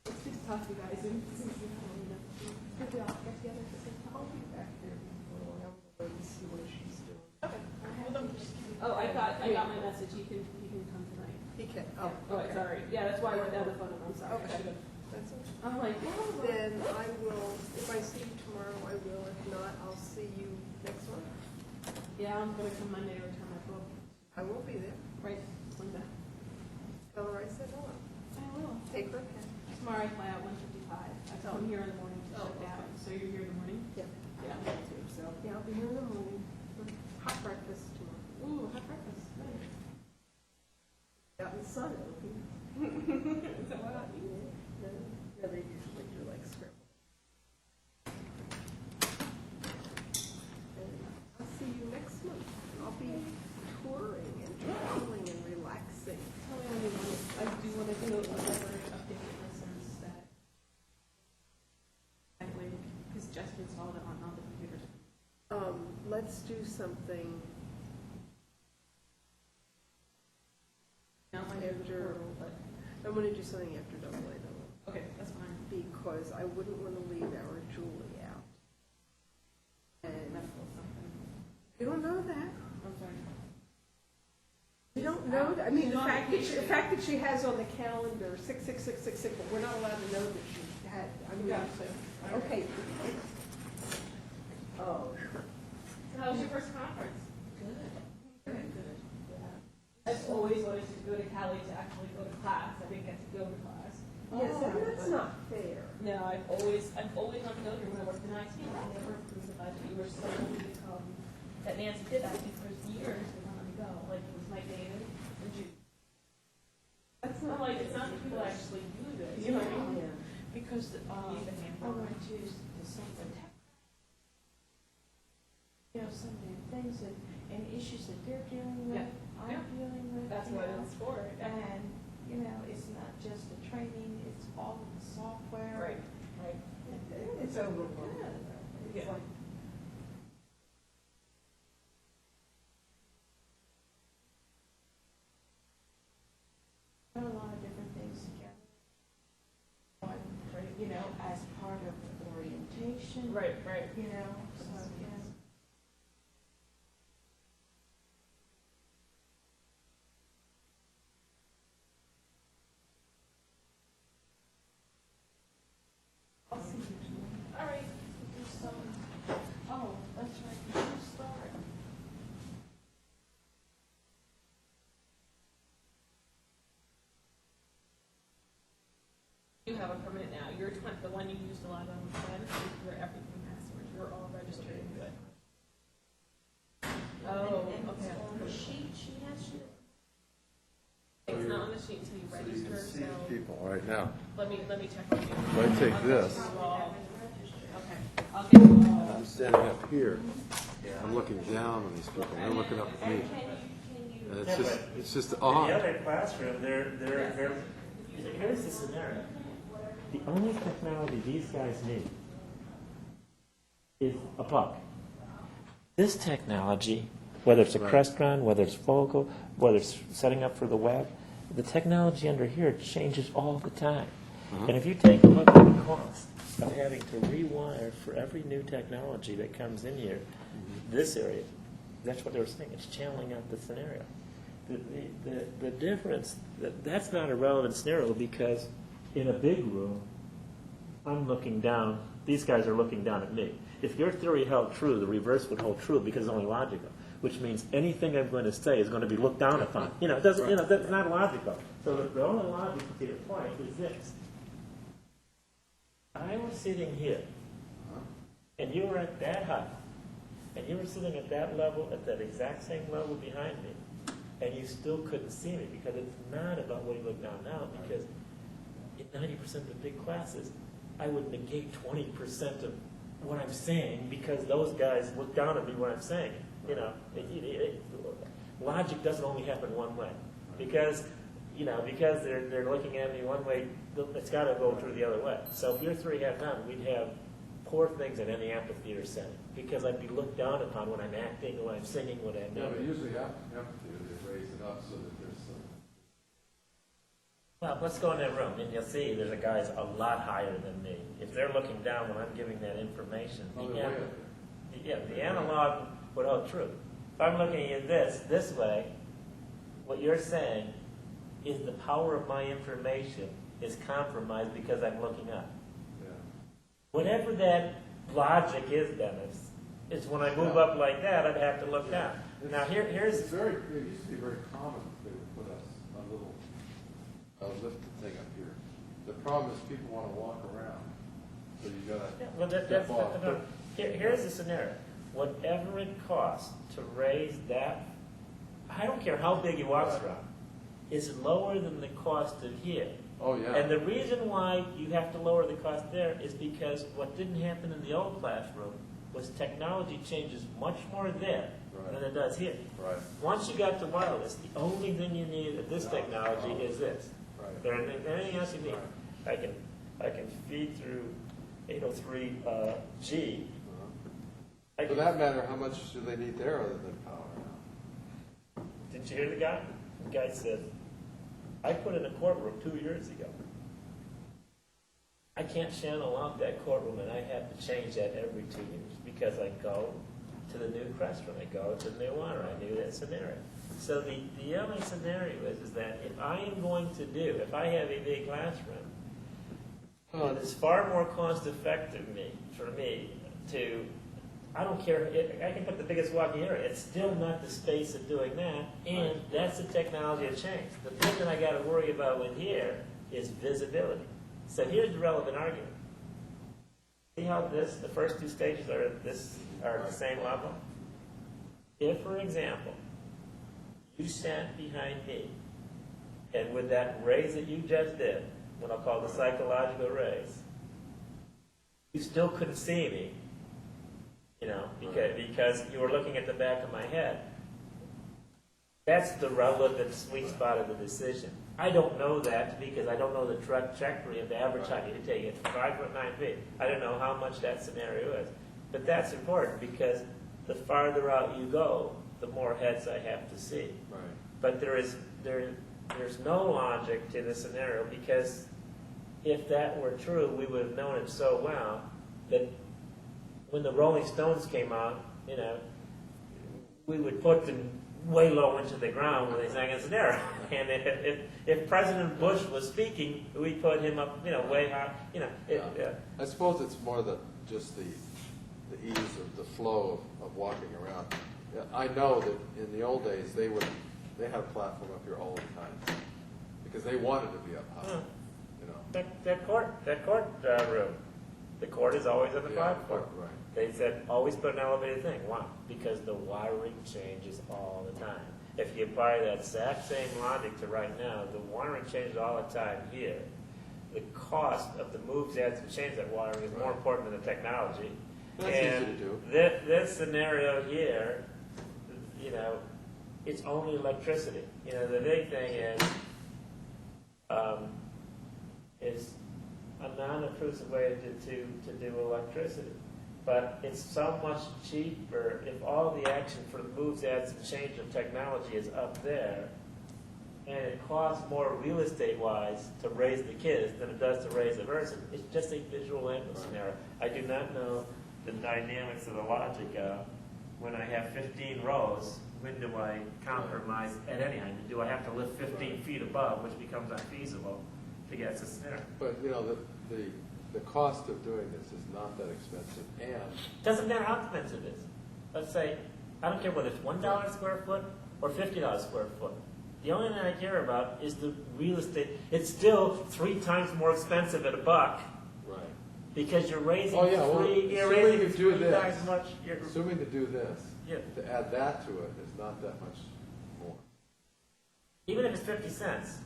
It's just tough, you guys. And since you have all get together at the same time. I'll be back there before long. I'm going to see what she's doing. Okay. Well, then just Oh, I got my message. You can come tonight. He can, Oh, okay. sorry. Yeah, that's why I went down the phone. I'm sorry. I Okay. should've- That's okay. I'm like, oh, Then I will, if I see you tomorrow, I will. If not, I'll see you next month. yeah, I'm gonna come Monday to return my book. I will be there. Right, Linda. Tell her I said hello. I will. Take her pen. Tomorrow I fly out 1:55. I tell them here in the morning to shut down. So you're here in the morning? Yeah. Yeah, I'm here too. So. Yeah, I'll be here in the morning for hot breakfast tomorrow. Ooh, hot breakfast. Nice. Out in the sun, it'll be. Is that what I eat? Yeah, they usually do like scrambled. And I'll see you next month. I'll be touring and traveling and relaxing. Tell me when you want it. I do want to do a library update lessons that because just installed it on all the computers. Let's do something Not my after, portal, but I'm going to do something after AA. okay, that's fine. Because I wouldn't want to leave our Julie out. And Medical something. you don't know that. I'm sorry. You don't know that. I mean, She's the on fact that she has on the calendar 66666, but we're not allowed to know that she had. I mean, okay. Oh. How was your first conference? Good. Good. Yeah. I've always wanted to go to CALI to actually go to class. I didn't get to go to class. Yes, that's not fair. No, I've always wanted to go here when I worked in IT. I never approved the budget. You were so lucky to come. That Nancy did that for years we wanted to go. Like it was Mike David and Jude. That's I'm not like, it's not that people actually do this. You know what I mean? Because I Even handle. went to something, you know, some of the things and issues that they're dealing with, Yeah. I'm Yeah. dealing with. That's you what know, it's for. And, you know, it's not just the training, it's all of the software. Right. It's overwhelming. Good. Yeah. It's like, information. Right, right. You know, so, yeah. All right. Do some. Oh, that's right. You start. You have a permit now. You're the one you used a lot on TWEN. Your everything password. You're all registered and good. Oh, And okay. it's on the sheet she has you. It's not on the sheet until you So you register. can see So people right now. let me check with you. If I take I'll this, get you all- Okay. I'll get you all. I'm standing up here, I'm looking down on these people, they're looking up at me. And it's just In the odd. other classroom, here's the scenario. The only technology these guys need is a buck. This technology, whether it's a Right. Crestron, whether it's Focal, whether it's setting up for the web, the technology under here changes all the time. And if you take a look at the cost of having to rewire for every new technology that comes in here, this area, that's what they were saying, it's channeling out the scenario. The difference, that's not a relevant scenario because in a big room, I'm looking down, these guys are looking down at me. If your theory held true, the reverse would hold true because it's only logical, which means anything I'm going to say is going to be looked down upon. You know, it doesn't, that's not logical. So the only logic to your point is this. I was sitting here, and you were at that height, and you were sitting at that level, at that exact same level behind me, and you still couldn't see me because it's not about what you look down now, because in 90% of the big classes, I would negate 20% of what I'm saying because those guys look down at me when I'm saying it. You know, logic doesn't only happen one way because they're looking at me one way, it's got to go through the other way. So if your three had none, we'd have poor things in any amphitheater setting because I'd be looked down upon when I'm acting or when I'm singing, when I'm Yeah, but usually amphitheater, they raise it up so that there's some. Well, let's go in that room, and you'll see there's a guy's a lot higher than me. If they're looking down when I'm giving that information, Oh, they're way up there. the analog would hold true. If I'm looking at this way, what you're saying is the power of my information is compromised because I'm looking up. Yeah. Whatever that logic is, Dennis, is when I move up like that, I'd have to look down. Now, It's here's... it used to be very common that they would put a little lifted thing up here. The problem is people want to walk around, so you gotta Yeah, well, step off. no. Here's the scenario. Whatever it costs to raise that, I don't care how big he walks around, is lower than the cost of here. Oh, yeah. And the reason why you have to lower the cost there is because what didn't happen in the old classroom was technology changes much more there than it does here. Right. Once you got to wireless, the only thing you need of this technology is this. Right. There isn't anything else you need. I can feed through 803G. For that matter, how much do they need there other than power? Didn't you hear the guy? The guy said, I put in a courtroom 2 years ago. I can't channel out that courtroom, and I have to change that every 2 years because I go to the new classroom. I go to the new one, or I do that scenario. So the only scenario is that if I am going to if I have a big classroom, it is far more cost effective for me to, I don't care, I can put the biggest walking area. It's still not the space of doing that, and that's the technology of change. The thing that I got to worry about with here is visibility. So here's the relevant argument. See how the first two stages are at the same level? If, for example, you sat behind me, and with that raise that you just did, what I'll call the psychological raise, you still couldn't see me, because you were looking at the back of my head. That's the relevant sweet spot of the decision. I don't know that because I don't know the trajectory of the average height. You take it 5'9" feet. I don't know how much that scenario is. But that's important because the farther out you go, the more heads I have to see. Right. But there's no logic to the scenario because if that were true, we would have known it so well that when the Rolling Stones came out, you know, we would put them way low into the ground when they sang a snare. And if President Bush was speaking, we put him up, you know, way high. You know, I suppose it's more just the ease of the flow of walking around. Yeah, I know that in the old days they had a platform up here all the time because they wanted to be up high. You know, that court room, the court is always on the platform. Right. They said always put an elevated thing. Why? Because the wiring changes all the time. If you apply that exact same logic to right now, the wiring changes all the time here. The cost of the moves, adds, and change that wiring is more important than the technology. That's and easy to do. This scenario here, you know, it's only electricity. You know, the big thing is a non-intrusive way to do electricity. But it's so much cheaper if all the action for the moves, adds, and change of technology is up there, and it costs more real estate-wise to raise the kids than it does to raise the person. It's just a visual angle scenario. I do not know the dynamics of the logic of when I have 15 rows, when do I compromise at any height? Do I have to lift 15 feet above, which becomes unfeasible to get to snare? But you know the cost of doing this is not that expensive, and Doesn't matter how expensive it is. Let's say, I don't care whether it's $1 a square foot or $50 a square foot. The only thing I care about is the real estate. It's still 3 times more expensive at $1 right. because you're raising Assuming you're raising you do 3 this, times much. assuming to do this, Yeah. to add that to it is not that much more. Even if it's 50 cents,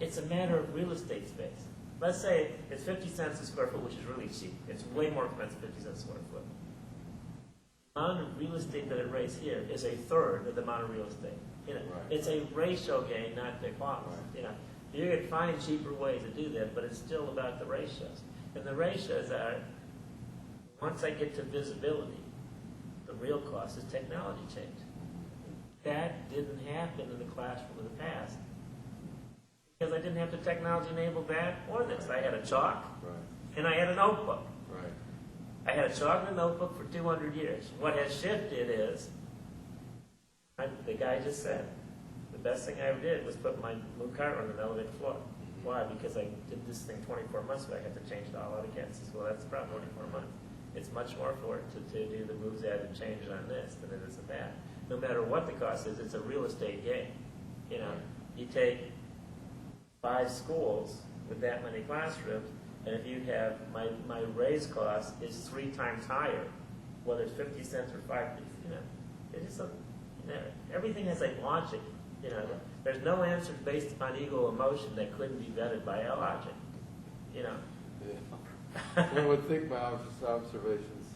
it's a matter of real estate space. Let's say it's 50 cents a square foot, which is really cheap. It's way more expensive, 50 cents a square foot. The amount of real estate that it raised here is a third of the amount of real estate. You know, Right. It's a ratio game, not the cost. Right. You know, you can find cheaper ways to do that, but it's still about the ratios. And the ratios are, once I get to visibility, the real cost is technology change. That didn't happen in the classroom in the past. Because I didn't have the technology enabled that or this. I had a chalk Right. and I had a notebook. Right. I had a chalk and a notebook for 200 years. What has shifted is, the guy just said, the best thing I ever did was put my blue cart on the elevated floor. Why? Because I did this thing 24 months ago. I had to change it all out again. He says, well, that's about 24 months. It's much more for it to do the moves, add, and change on this than it is on that. No matter what the cost is, it's a real estate game. You know, you take 5 schools with that many classrooms, and if you have my raise cost is 3 times higher, whether it's 50 cents or 5, you know, it's just everything has like logic. You know, there's no answer based upon ego emotion that couldn't be vetted by our logic. You know. Yeah. One would think my observations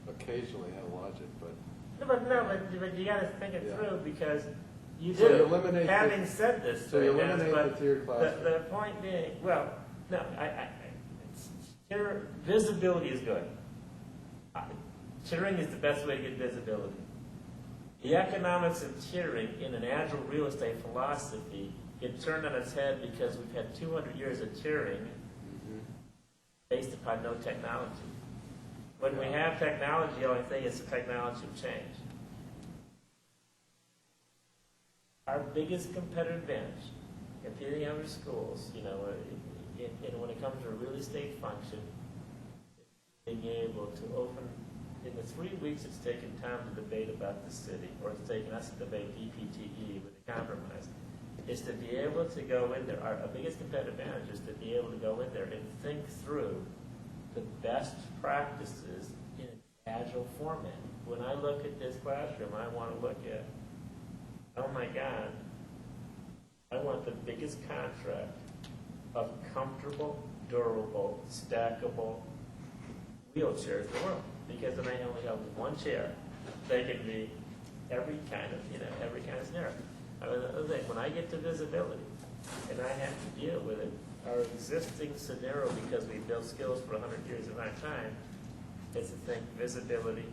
occasionally have logic, but But you got to think it through because you So do. you eliminate Having the- said this, so you thing, eliminate but the tiered classroom. The point being, well, no, visibility is good. Tiering is the best way to get visibility. The economics of tiering in an agile real estate philosophy get turned on its head because we've had 200 years of tiering based upon no technology. When we have technology, the only thing is the technology will change. Our biggest competitive advantage, competing other schools, you know, when it comes to a real estate function, being able to open, in the 3 weeks it's taken Tom to debate about the city, or it's taken us to debate DPTE with a compromise, is to be able to go in there. Our biggest competitive advantage is to be able to go in there and think through the best practices in an agile format. When I look at this classroom, I want to look at, oh my God, I want the biggest contract of comfortable, durable, stackable wheelchairs in the world. Because then I only have one chair. They can be every kind of scenario. I mean, the other thing, when I get to visibility, and I have to deal with it, our existing scenario, because we built skills for 100 years of our time, is to think visibility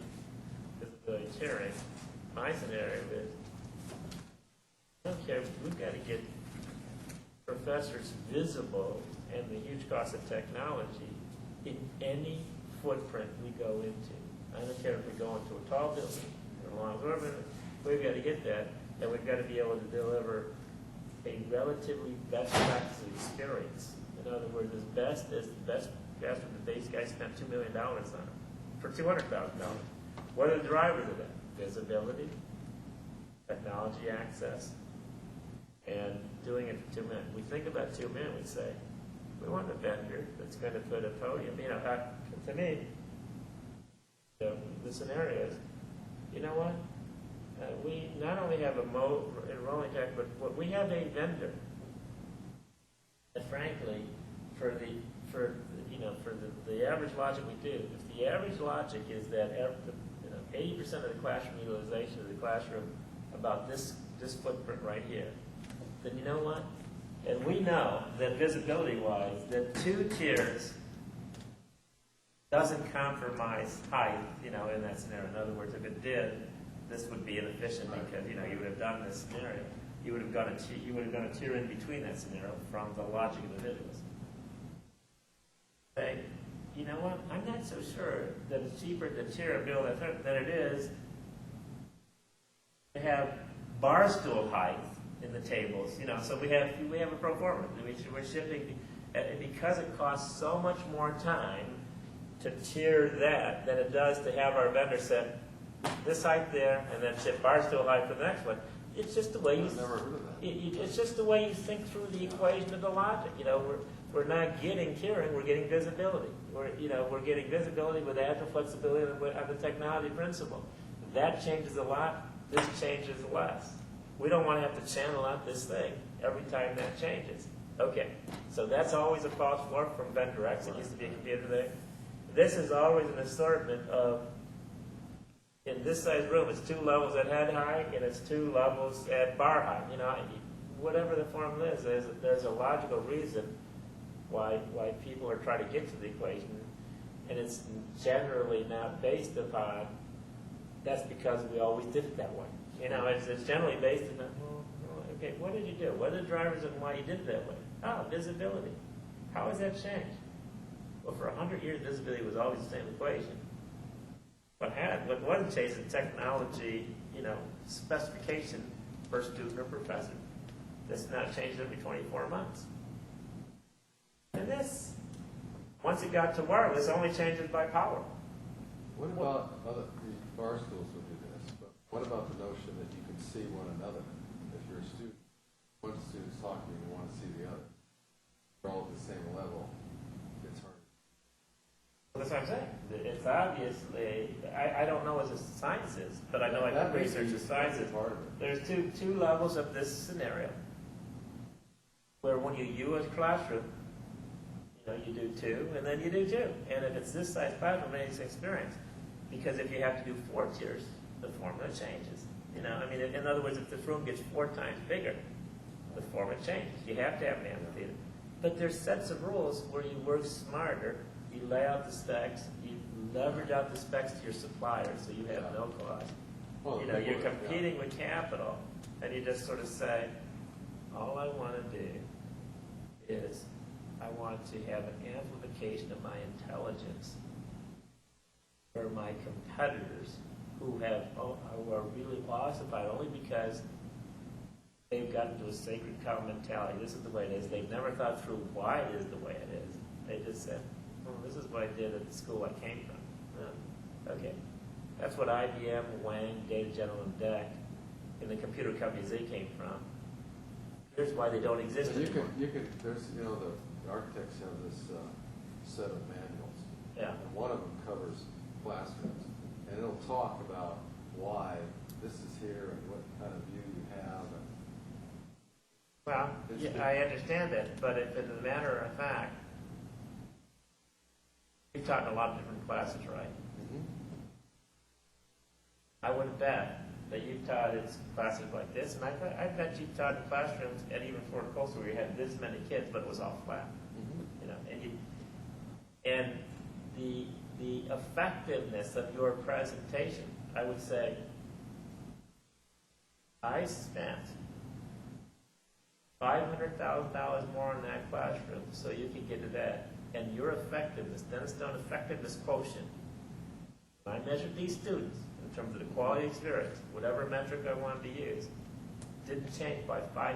tiering. My scenario is, I don't care, we've got to get professors visible and the huge cost of technology in any footprint we go into. I don't care if we go into a tall building or a long building, we've got to get that, and we've got to be able to deliver a relatively best practice experience. In other words, as best as the best classroom that these guys spent $2 million on it for $200,000. What are the drivers of that? Visibility, technology access, and doing it for 2 men. We think about 2 men, we say, we want a vendor that's going to put a podium. You know, to me, the scenario is, you know what? We not only have a enrolling tech, but we have a vendor that, frankly, for the average logic we do, if the average logic is that 80% of the classroom utilization of the classroom about this footprint right here, then you know what? And we know that visibility-wise, that 2 tiers doesn't compromise height, in that scenario. In other words, if it did, this would be inefficient because, you would have done this scenario. You would have done a tier in between that scenario from the logic of the videos. Say, you know what? I'm not so sure that it's cheaper to tier a bill than it is to have bar stool height in the tables. So we have a pro forma. We're shipping because it costs so much more time to tier that than it does to have our vendor set this height there and then ship bar stool height for the next one. It's just the way you. I've never heard of that. It's just the way you think through the equation of the logic. We're not getting tiering, we're getting visibility. We're getting visibility with agile flexibility of the technology principle. That changes a lot, this changes less. We don't want to have to channel out this thing every time that changes. Okay, so that's always a false floor from vendor X. It used to be a computer there. This is always an assortment of, in this size room, it's 2 levels at head height and it's 2 levels at bar height. Whatever the formula is, there's a logical reason why people are trying to get to the equation, and it's generally not based upon, that's because we always did it that way. It's generally based on, okay, what did you do? What are the drivers and why you did it that way? Oh, visibility. How has that changed? Well, for 100 years, visibility was always the same equation. What wasn't changed is technology, specification per student or professor. That's not changed every 24 months. And this, once it got to wireless, only changes by power. What about other bar stools would do this? But what about the notion that you can see one another? If you're a student, one student's talking, you want to see the other. They're all at the same level. It's hard. Well, that's what I'm saying. It's obviously, I don't know what the science is, but I know I That can may research be the science. part of it. There's two levels of this scenario. Where when you use classroom, you do 2, and then you do 2. And if it's this size classroom, it's experience. Because if you have to do 4 tiers, the formula changes. In other words, if the room gets 4 times bigger, the formula changes. You have to have an amphitheater. But there's sets of rules where you work smarter, you lay out the specs, you leverage out the specs to your suppliers so you have no cost. Well, You're competing with capital, and you just sort of say, all I want to do is I want to have an amplification of my intelligence for my competitors who are really ossified only because they've gotten to a sacred cow mentality. This is the way it is. They've never thought through why it is the way it is. They just said, this is what I did at the school I came from. Okay. That's what IBM, Wang, Data General, and DEC, and the computer companies they came from. Here's why they don't exist anymore. There's, the architects have this set of manuals. Yeah. And one of them covers classrooms. And it'll talk about why this is here and what kind of view you have. Well, yeah, I understand that, but if, as a matter of fact, you've taught in a lot of different classes, right? Mm-hmm. I would bet that you've taught in classes like this, and I bet you've taught in classrooms at even Fort Coastal where you had this many kids, but it was all flat. Mm-hmm. And the effectiveness of your presentation, I would say, I spent $500,000 more in that classroom so you could get to that. And your effectiveness, Dennis Stone effectiveness quotient, I measured these students in terms of the quality experience, whatever metric I wanted to use, didn't change by $500,000.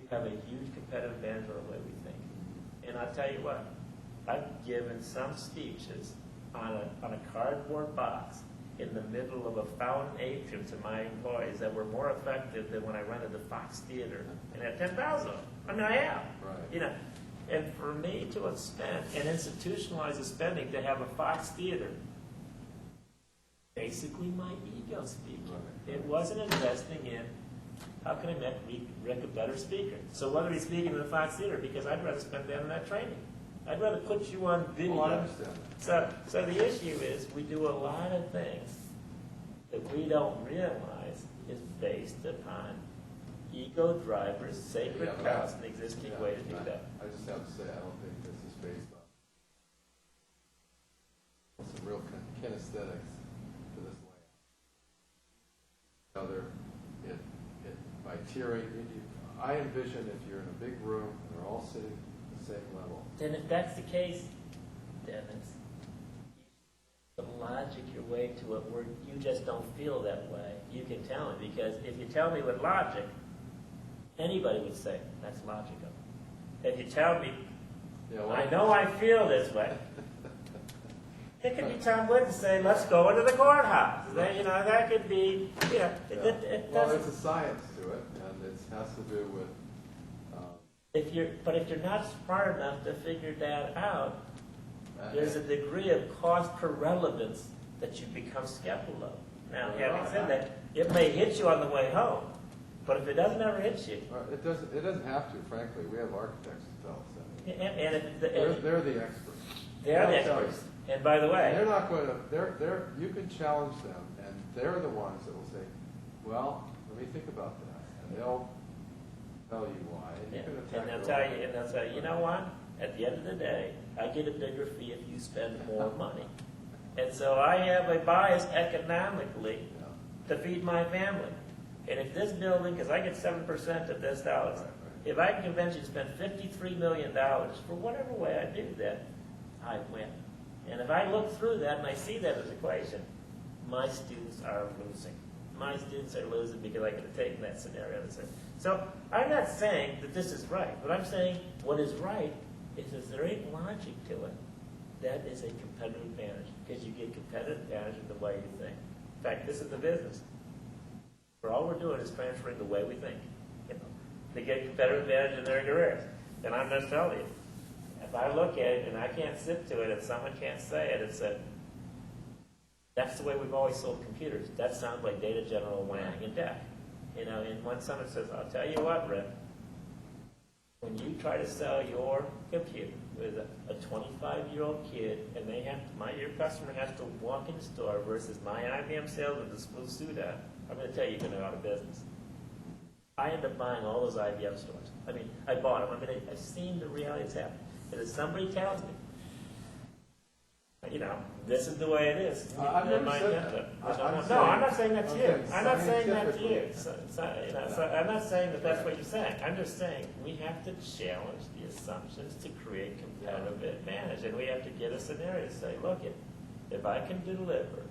We have a huge competitive advantage on the way we think. And I'll tell you what, I've given some speeches on a cardboard box in the middle of a fountain atrium to my employees that were more effective than when I rented the Fox Theater and had 10,000 of them. I mean, I am. Right. You know, and for me to have spent and institutionalized the spending to have a Fox Theater, basically my ego speaking. Right. It wasn't investing in how can I make Rick a better speaker. So whether he's speaking in the Fox Theater, because I'd rather spend that on that training. I'd rather put you on video. Well, I understand that. So the issue is we do a lot of things that we don't realize is based upon ego drivers, sacred Yeah, cows, and the existing way to do that. I just have to say, I don't think this is based on some real kinesthetics to this layout. By tiering, I envision if you're in a big room and they're all sitting at the same level. Then if that's the case, Dennis, the logic your way to it where you just don't feel that way, you can tell me. Because if you tell me with logic, anybody would say, that's logical. If you tell me, Yeah, well, I know I feel this way, it could be Tom Wood to say, let's go into the courthouse. Then, you know, that could be, you know, it well, doesn't. there's a science to it, and it has to do with If you're not smart enough to figure that out, there's a degree of cost per relevance that you become skeptical of. Now, having said that, it may hit you on the way home, but if it doesn't ever hit you, it doesn't have to, frankly. We have architects who tell us that. and if They're the experts. they're the They'll tell experts. And by the you. way, They're not going to. You can challenge them, and they're the ones that will say, "Well, let me think about that," and they'll tell you why. And you yeah, can attack and they'll their tell you, you know what? At the end of the day, I get a bigger fee if you spend more money, and so I have a bias economically Yeah. to feed my family. And if this building, because I get 7% of this dollars, Right. if I can convince you to spend $53 million for whatever way I do that, I win. And if I look through that and I see that as an equation, my students are losing. My students are losing because I could have taken that scenario and said. So I'm not saying that this is right, but I'm saying what is right is there ain't logic to it. That is a competitive advantage because you get competitive advantage in the way you think. In fact, this is the business. For all we're doing is transferring the way we think, you know, to get competitive advantage in their careers. And I'm just telling you, if I look at it and I can't sit to it and someone can't say it, it's that that's the way we've always sold computers. That sounds like Data General Wang and DEC. You know, and when someone says, I'll tell you what, Rick, when you try to sell your computer with a 25-year-old kid and your customer has to walk in the store versus my IBM salesman with a blue suit on, I'm going to tell you you're going to go out of business. I end up buying all those IBM stores. I mean, I bought them. I mean, I've seen the reality that's happened. And if somebody tells me, you know, this is the way it is. I've never said that. No, I'm not saying that to you. Okay, I'm not saying that to scientifically. you. So I'm not saying that that's what you're saying. I'm just saying we have to challenge the assumptions to create competitive advantage. And we have to get a scenario to say, look, if I can deliver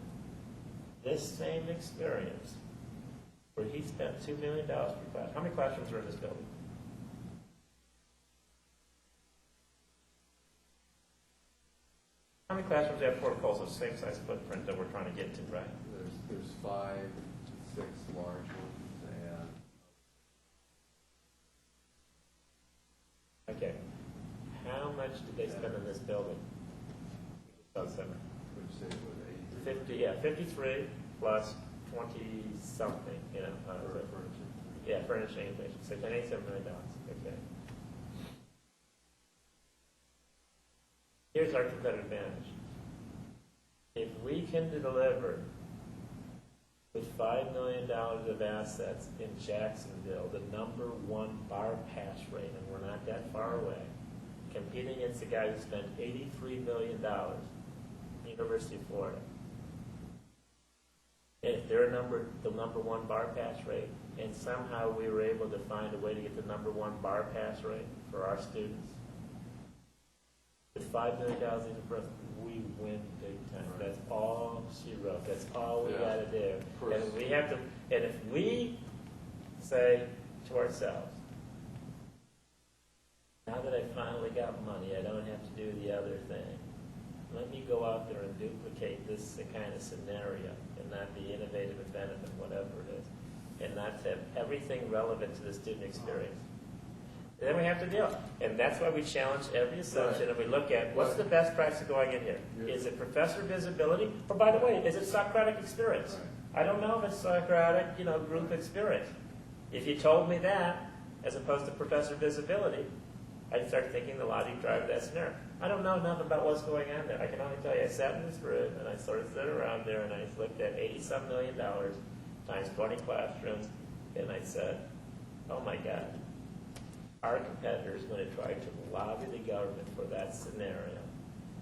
this same experience where he spent $2 million per class, how many classrooms are in this building? How many classrooms have protocols of the same size footprint that we're trying to get to, right? There's 5 to 6 large ones, and Okay. How much did they spend in this building? About 7. would you say it was 50, yeah, 53 plus 20 something, you know. for furniture? Yeah, furnishing inflation. So $87 million. Okay. Here's our competitive advantage. If we can deliver with $5 million of assets in Jacksonville, the #1 bar pass rate, and we're not that far away, competing against the guy who spent $83 million, University of Florida. And if they're the #1 bar pass rate, and somehow we were able to find a way to get the #1 bar pass rate for our students, with $5 million in the breath, we win big time. Right. That's all she wrote. That's all we Yeah. got to do. Of course. And we have to. And if we say to ourselves, now that I finally got money, I don't have to do the other thing. Let me go out there and duplicate this kind of scenario and not be innovative, inventive, and whatever it is, and not have everything relevant to the student experience. And then we have to deal. And that's why we challenge every assumption, Right. and we look at what's the best practice going in here. Yeah. Is it professor visibility? Or by the way, is it Socratic experience? I don't know if it's Socratic, group experience. If you told me that, as opposed to professor visibility, I'd start thinking the logic drive of that scenario. I don't know enough about what's going on there. I can only tell you I sat in this room and I sort of stood around there and I looked at $80-some million times 20 classrooms, and I said, oh my God, our competitor is going to try to lobby the government for that scenario.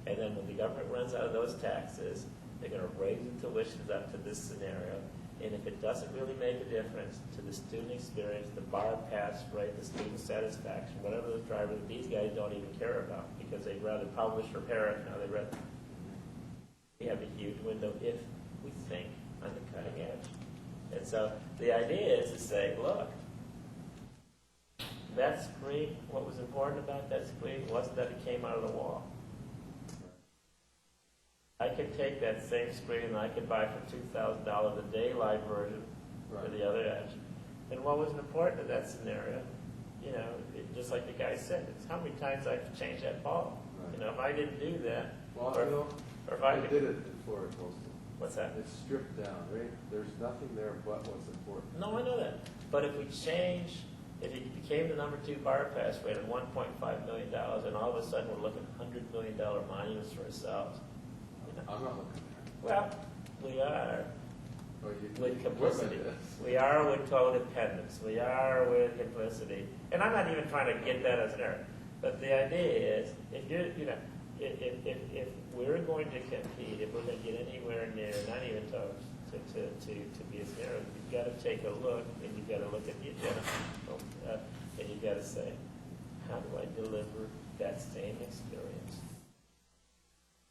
And then when the government runs out of those taxes, they're going to raise the tuitions up to this scenario. And if it doesn't really make a difference to the student experience, the bar pass rate, the student satisfaction, whatever the driver that these guys don't even care about because they'd rather publish or parent. Now they rather. We have a huge window if we think on the cutting edge. And so the idea is to say, look, that screen, what was important about that screen wasn't that it came out of the wall. I could take that same screen and I could buy for $2,000 a day live version for the other edge. And what was important in that scenario, just like the guy said, it's how many times I have to change that bulb. Right. If I didn't do that, Well, or if I they did it in Florida Coastal. what's that? It's stripped down, right? There's nothing there but what's important. No, I know that. But if we change, if it became the number 2 bar pass rate at $1.5 million, and all of a sudden we're looking at $100 million monuments for ourselves. I'm not looking there. Well, we are Oh, with complicity. Yes. We are with codependence. We are with complicity. And I'm not even trying to get that as an error. But the idea is, if you're, if we're going to compete, if we're going to get anywhere near, not even to be a scenario, you've got to take a look, and you've got to look at the agenda, and you've got to say, how do I deliver that same experience?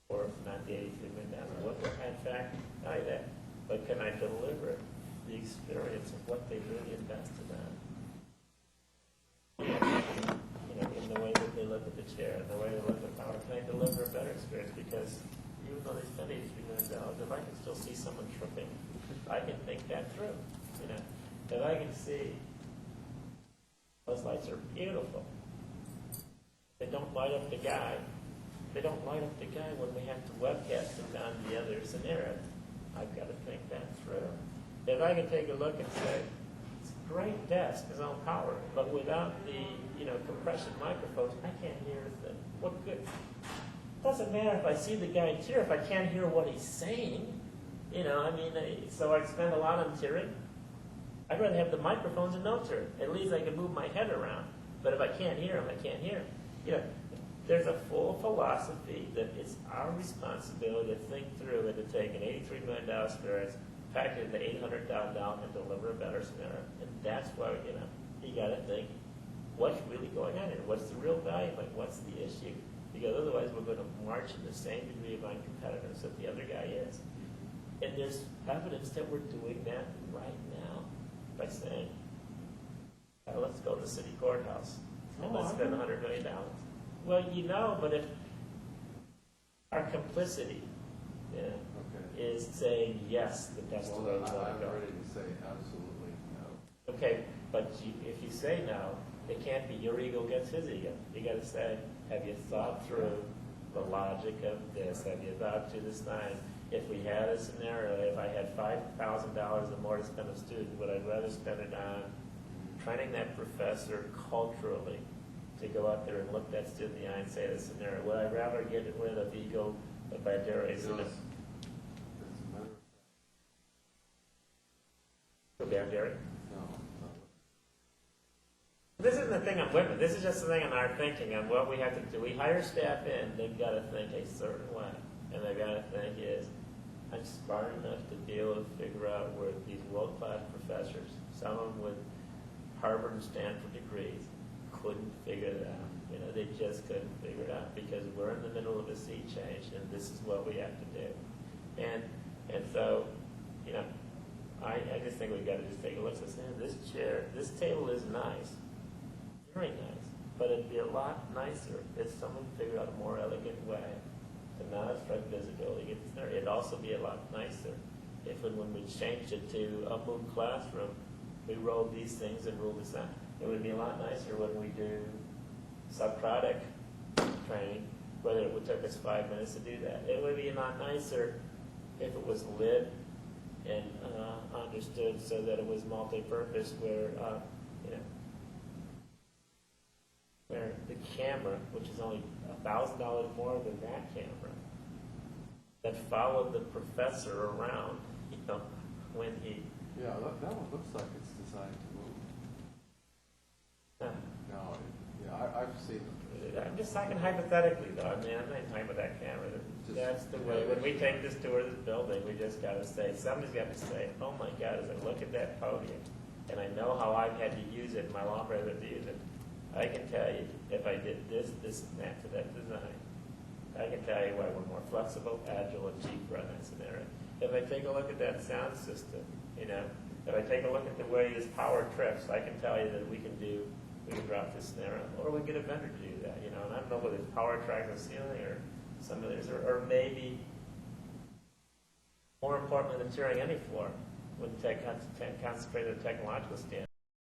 Or if not the 83 million, what in fact, not that, but can I deliver the experience of what they really invested on? In the way that they look at the chair, in the way they look at how can I deliver a better experience? Because even though they spend $83 million, if I can still see someone tripping, I can think that through. If I can see those lights are beautiful. They don't light up the guy. They don't light up the guy when we have to webcast them down to the other scenario. I've got to think that through. If I can take a look and say, it's a great desk, his own power, but without the compression microphones, I can't hear a thing. What good? Doesn't matter if I see the guy tear if I can't hear what he's saying. So I spend a lot on tearing. I'd rather have the microphones and no tearing. At least I can move my head around. But if I can't hear him, I can't hear him. There's a full philosophy that it's our responsibility to think through and to take an $83 million experience, pack it into $800,000 and deliver a better scenario. And that's why, you got to think, what's really going on here? What's the real value? What's the issue? Because otherwise we're going to march in the same degree of uncompetitiveness that the other guy is. And there's evidence that we're doing that right now by saying, let's go to the city courthouse and let's spend $100 million. Well, but if our complicity is saying, yes, that's the way we want to I'm go. ready to say absolutely no. Okay, but if you say no, it can't be your ego gets his ego. You got to say, have you thought through the logic of this? Have you thought through this time? If we had a scenario, if I had $5,000 or more to spend on a student, would I rather spend it on training that professor culturally to go out there and look that student in the eye and say the scenario? Would I rather get rid of ego by dare I say no? Dairy? No. This isn't the thing I'm with. This is just the thing in our thinking on what we have to do. We hire staff in, they've got to think a certain way. And they've got to think is, I'm smart enough to be able to figure out where these world-class professors, some of them with Harvard and Stanford degrees, couldn't figure it out. You know, they just couldn't figure it out because we're in the middle of a sea change, and this is what we have to do. And so, you know, I just think we've got to just take a look and say, this table is nice, very nice, but it'd be a lot nicer if someone figured out a more elegant way to not obstruct visibility. It'd also be a lot nicer if when we changed it to a MOOC classroom, we rolled these things and ruled this out. It would be a lot nicer when we do Socratic training, whether it would take us 5 minutes to do that. It would be a lot nicer if it was lit and understood so that it was multi-purpose, where where the camera, which is only $1,000 more than that camera, that followed the professor around, you know, when he. Yeah, that one looks like it's designed to move. No, I've seen them. I'm just talking hypothetically, though. I mean, I'm not talking about that camera. That's the way. When we take this tour of this building, we just got to say, somebody's got to say, oh my God, as I look at that podium, and I know how I've had to use it, my law brother had to use it, I can tell you, if I did this, and that to that design, I can tell you why we're more flexible, agile, and cheaper on that scenario. If I take a look at that sound system, you know, if I take a look at the way this power trips, I can tell you that we can drop this scenario, or we get a vendor to do that, you know, and I don't know whether it's power track on the ceiling or some of these, or maybe more importantly than touring any floor, would concentrate on the technological standard.